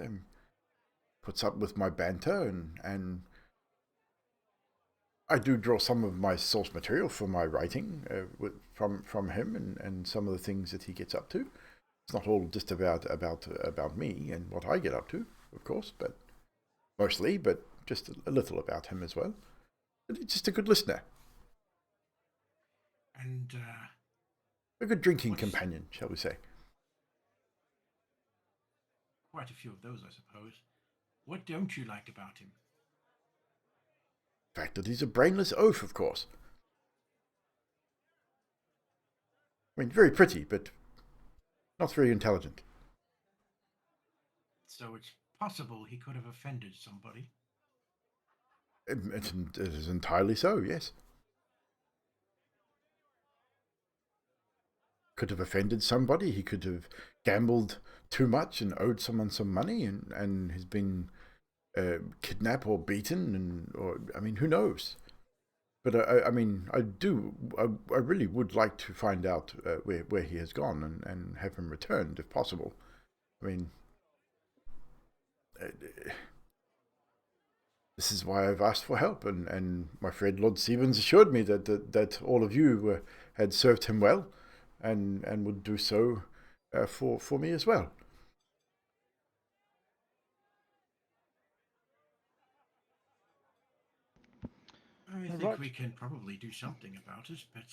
Puts up with my banter, and I do draw some of my source material for my writing from him and some of the things that he gets up to. It's not all just about me and what I get up to, of course, but mostly, but just a little about him as well. But he's just a good listener, And a good drinking companion, shall we say? quite a few of those, I suppose. What don't you like about him? The fact that he's a brainless oaf, of course. I mean, very pretty, but not very intelligent. So it's possible he could have offended somebody. It is entirely so, yes. Could have offended somebody. He could have gambled too much and owed someone some money, and has been kidnapped or beaten, or I mean, who knows? But I mean, I really would like to find out where he has gone and have him returned if possible. I mean, this is why I've asked for help, and my friend Lord Stevens assured me that all of you had served him well, and would do so for me as well. I think we can probably do something about it, but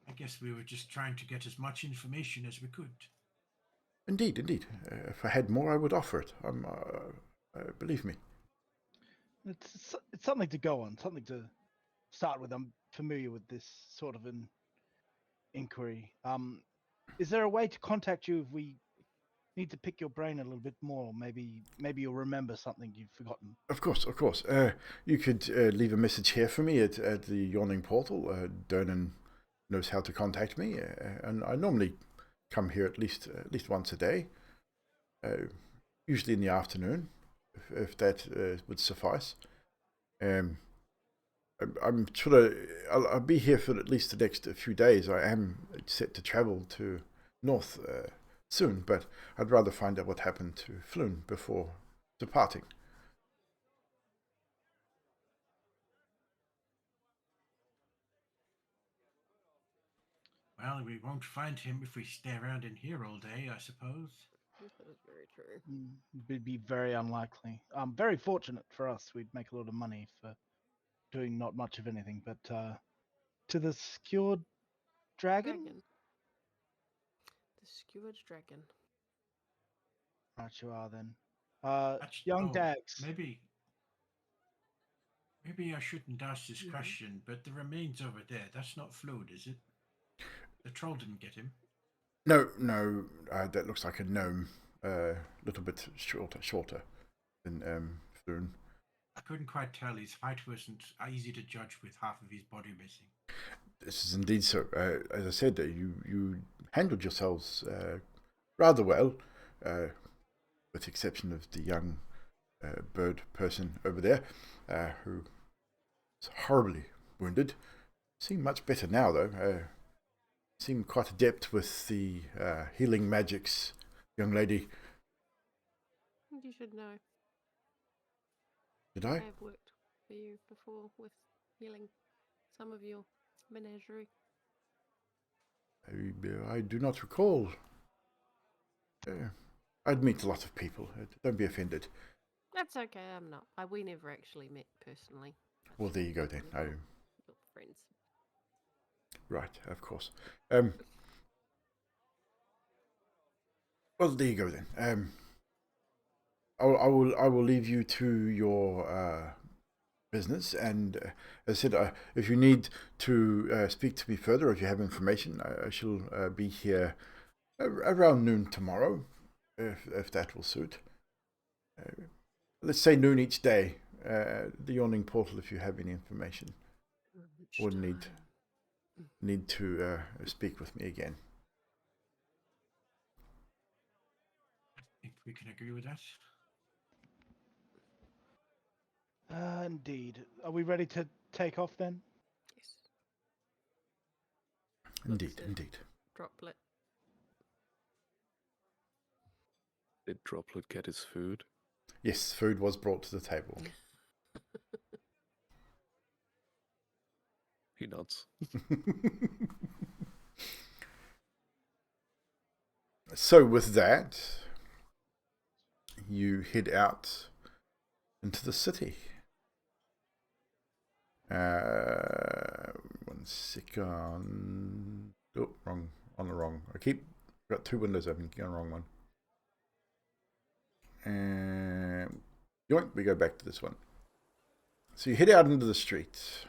I guess we were just trying to get as much information as we could. Indeed. If I had more, I would offer it. Believe me. It's something to go on, something to start with. I'm familiar with this sort of an inquiry. Is there a way to contact you if we need to pick your brain a little bit more? Maybe you'll remember something you've forgotten. Of course. You could leave a message here for me at the Yawning portal. Dernan knows how to contact me, and I normally come here at least once a day, usually in the afternoon, if that would suffice. I'm sort of I'll be here for at least the next few days. I am set to travel to north soon, but I'd rather find out what happened to Floon before departing. Well, we won't find him if we stay around in here all day, I suppose. That is very true. It'd be very unlikely. Very fortunate for us. We'd make a lot of money for doing not much of anything. But to the skewered dragon? The skewered dragon. Right, you are then. Young Dax. Maybe I shouldn't ask this question, but the remains over there, that's not Flood, is it? The troll didn't get him. No, that looks like a gnome, a little bit shorter than Floon. I couldn't quite tell. His height wasn't easy to judge with half of his body missing. This is indeed so. As I said, you handled yourselves rather well, with the exception of the young bird person over there, who was horribly wounded. Seem much better now, though. Seem quite adept with the healing magics, young lady. You should know. Did I? I have worked for you before with healing some of your menagerie. I do not recall. I'd meet a lot of people. Don't be offended. That's okay, I'm not. We never actually met personally. Well, there you go then. Friends. Right, of course. Well, there you go then. I will leave you to your business, and as I said, if you need to speak to me further, or if you have information, I shall be here around noon tomorrow, if that will suit. Let's say noon each day. The Yawning portal, if you have any information, or need to speak with me again. I think we can agree with that. Indeed. Are we ready to take off then? Yes. Indeed, Looks at indeed. Droplet. Did Droplet get his food? Yes, food was brought to the table. He nods. So with that, you head out into the city. 1 second. Oh, wrong. On the wrong. Got 2 windows open. Get on the wrong one. And yoink, we go back to this one. So you head out into the street.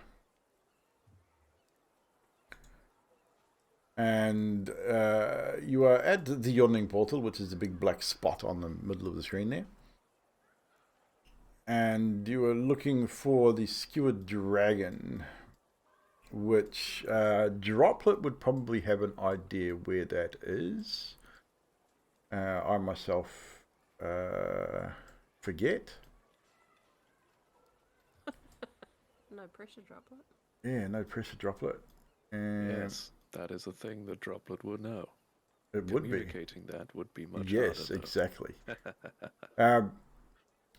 And you are at the Yawning portal, which is the big black spot on the middle of the screen there. And you are looking for the skewered dragon, which Droplet would probably have an idea where that is. I myself forget. No pressure, Droplet. Yeah, no pressure, Droplet. Yes, that is a thing that Droplet would know. It would be. Communicating that would be much harder. Yes, though. exactly.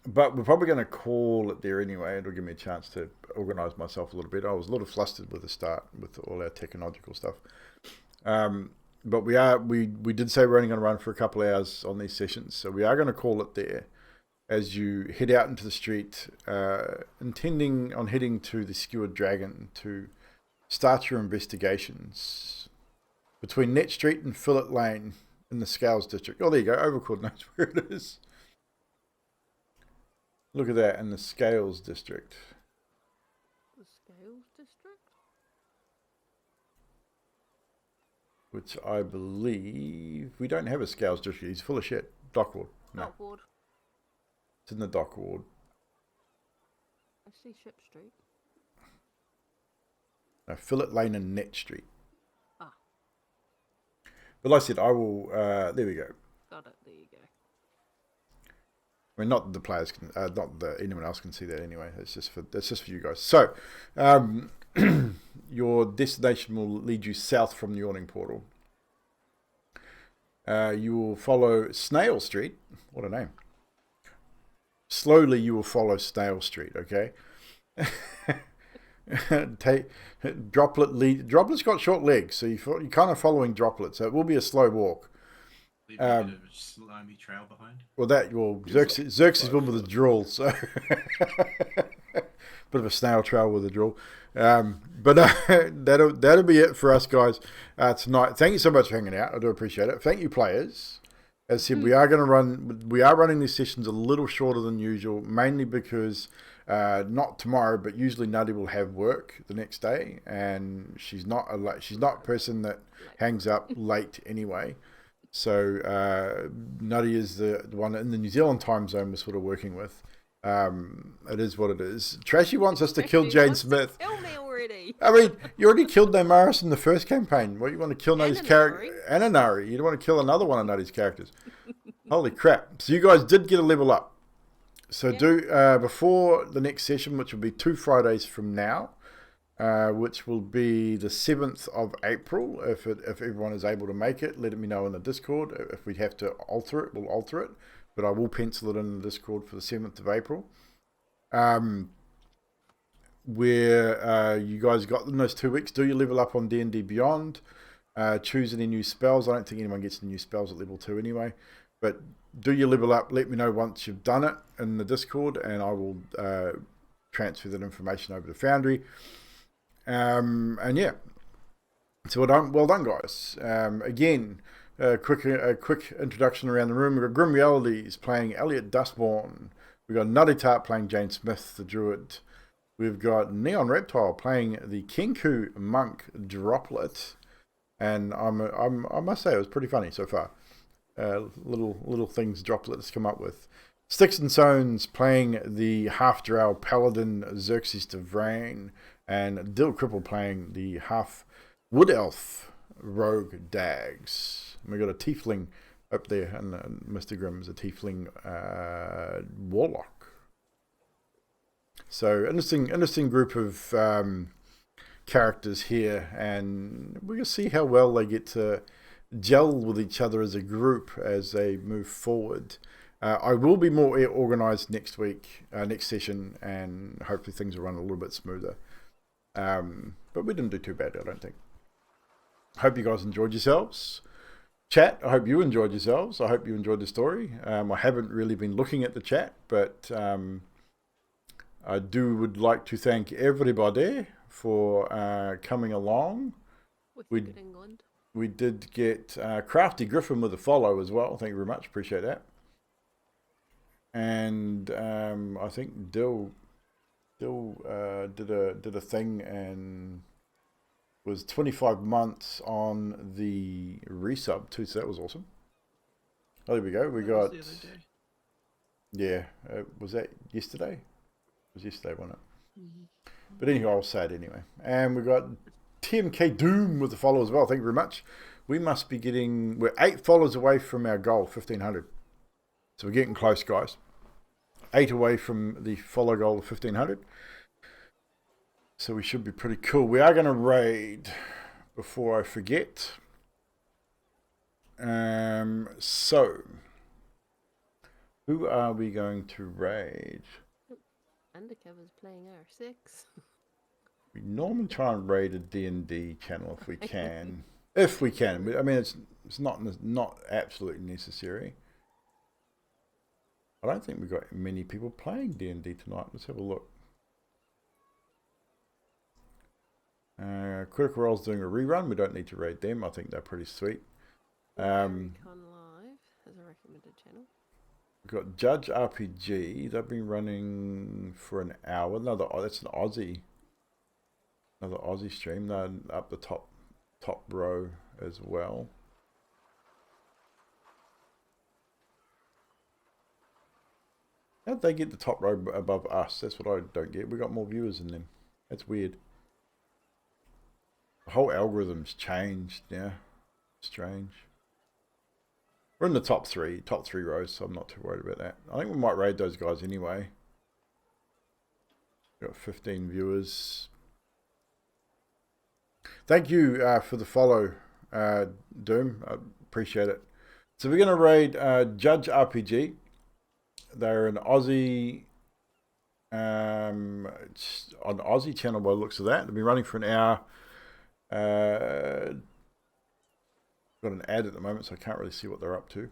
But we're probably going to call it there anyway. It'll give me a chance to organise myself a little bit. I was a little flustered with the start with all our technological stuff. But we did say we're only going to run for a couple of hours on these sessions, so we are going to call it there as you head out into the street, intending on heading to the Skewered Dragon to start your investigations between Net Street and Fillet Lane in the Scales District. Oh, there you go. Overcord knows where it is. Look at that, in the Scales District. The Scales District? Which I believe... We don't have a Scales District. He's full of shit. Dock Ward. No. Dock Ward. It's in the Dock Ward. I see Ship Street. No, Fillet Lane and Net Street. Ah. But like I said, I will... there we go. Got it. There you go. I mean, not the players can, not that anyone else can see that anyway. That's just for you guys. So, your destination will lead you south from the Yawning portal. You will follow Snail Street. What a name! Slowly, you will follow Snail Street. Okay. Droplet's got short legs, so you're kind of following Droplet. So it will be a slow walk. Leave a bit of a slimy trail behind. Xerxes one with a drill, so bit of a snail trail with a drill. But that'll be it for us guys tonight. Thank you so much for hanging out. I do appreciate it. Thank you, players. As I said, we are running these sessions a little shorter than usual, mainly because not tomorrow, but usually Nutty will have work the next day, and she's not a person that hangs up late anyway. So Nutty is the one in the New Zealand time zone we're sort of working with. It is what it is. Trashy wants us to kill Jane Smith. Kill me already. I mean, you already killed Namaris in the first campaign. What, you want to kill Nutty's character? Ananari. You don't want to kill another one of Nutty's characters. Holy crap. So you guys did get a level up. So before the next session, which will be 2 Fridays from now, which will be the 7th of April. If everyone is able to make it, let me know in the Discord. If we have to alter it, we'll alter it. But I will pencil it in the Discord for the 7th of April. Where you guys got in those 2 weeks, do your level up on D&D Beyond. Choose any new spells. I don't think anyone gets any new spells at level 2 anyway. But do your level up. Let me know once you've done it in the Discord, and I will transfer that information over to Foundry. And yeah, so well done guys. Again, a quick introduction around the room. We've got Grim Realities playing Elliot Dustborn. We've got Nutty Tart playing Jane Smith, the Druid. We've got Neon Reptile playing the Kenku Monk Droplet. And I must say it was pretty funny so far. Little things Droplet has come up with. Sticks and Stones playing the half drow paladin Xerxes Devrain, and Dill Cripple playing the half wood elf rogue Dags. And we got a tiefling up there, and Mr. Grimm is a tiefling warlock. So interesting group of characters here, and we're gonna see how well they get to gel with each other as a group as they move forward. I will be more organised next week, next session, and hopefully things will run a little bit smoother. But we didn't do too bad, I don't think. Hope you guys enjoyed yourselves. Chat, I hope you enjoyed yourselves. I hope you enjoyed the story. I haven't really been looking at the chat, but I would like to thank everybody for coming along. Wicked England. We did get Crafty Griffin with a follow as well. Thank you very much. Appreciate that. And I think Dill did a thing and was 25 months on the resub too, so that was awesome. Oh, there we go. We got the other day. Yeah, was that yesterday? It was yesterday, wasn't it? But anyhow, I'll say it anyway. And we got TMK Doom with the follow as well. Thank you very much. We're 8 followers away from our goal, 1,500. So we're getting close, guys. 8 away from the follow goal of 1,500. So we should be pretty cool. We are going to raid before I forget. So, who are we going to raid? Undercover's playing R6. We normally try and raid a D&D channel if we can. If we can. I mean, it's not absolutely necessary. I don't think we've got many people playing D&D tonight. Let's have a look. Critical Role's doing a rerun. We don't need to raid them. I think they're pretty sweet. Recon Live as a recommended channel. We've got Judge RPG. They've been running for an hour. That's an Aussie. Another Aussie stream. They're up the top row as well. How'd they get the top row above us? That's what I don't get. We got more viewers than them. That's weird. The whole algorithm's changed now. Strange. We're in the top three rows, so I'm not too worried about that. I think we might raid those guys anyway. Got 15 viewers. Thank you for the follow, Doom. I appreciate it. So we're going to raid Judge RPG. They're an Aussie, on the Aussie channel by the looks of that. They've been running for an hour. Got an ad at the moment, so I can't really see what they're up to.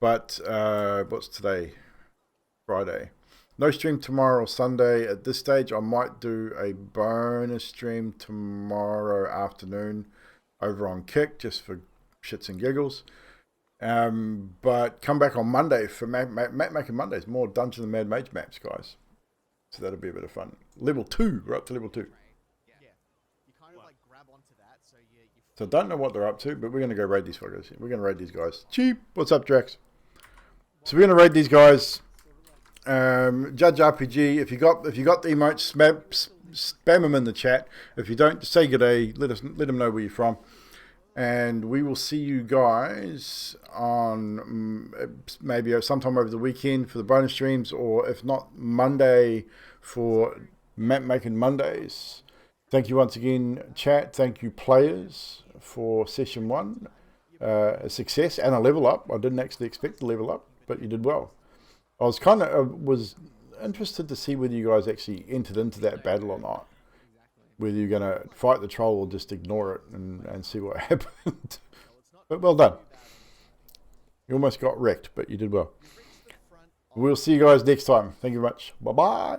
But what's today? Friday. No stream tomorrow or Sunday. At this stage, I might do a bonus stream tomorrow afternoon over on Kick, just for shits and giggles. But come back on Monday for map making Mondays. More Dungeon and Mad Mage maps, guys. So that'll be a bit of fun. Level 2. We're up to level 2. So I don't know what they're up to, but we're going to go raid these fuckers. We're going to raid these guys. Cheap. What's up, Drax? So we're going to raid these guys. Judge RPG. If you got the emotes, spam them in the chat. If you don't, say good day. Let them know where you're from. And we will see you guys on maybe sometime over the weekend for the bonus streams, or if not, Monday for map making Mondays. Thank you once again, chat. Thank you, players, for session 1. A success and a level up. I didn't actually expect to level up, but you did well. I was was interested to see whether you guys actually entered into that battle or not. Whether you're going to fight the troll or just ignore it and see what happened. But well done. You almost got wrecked, but you did well. We'll see you guys next time. Thank you very much. Bye-bye.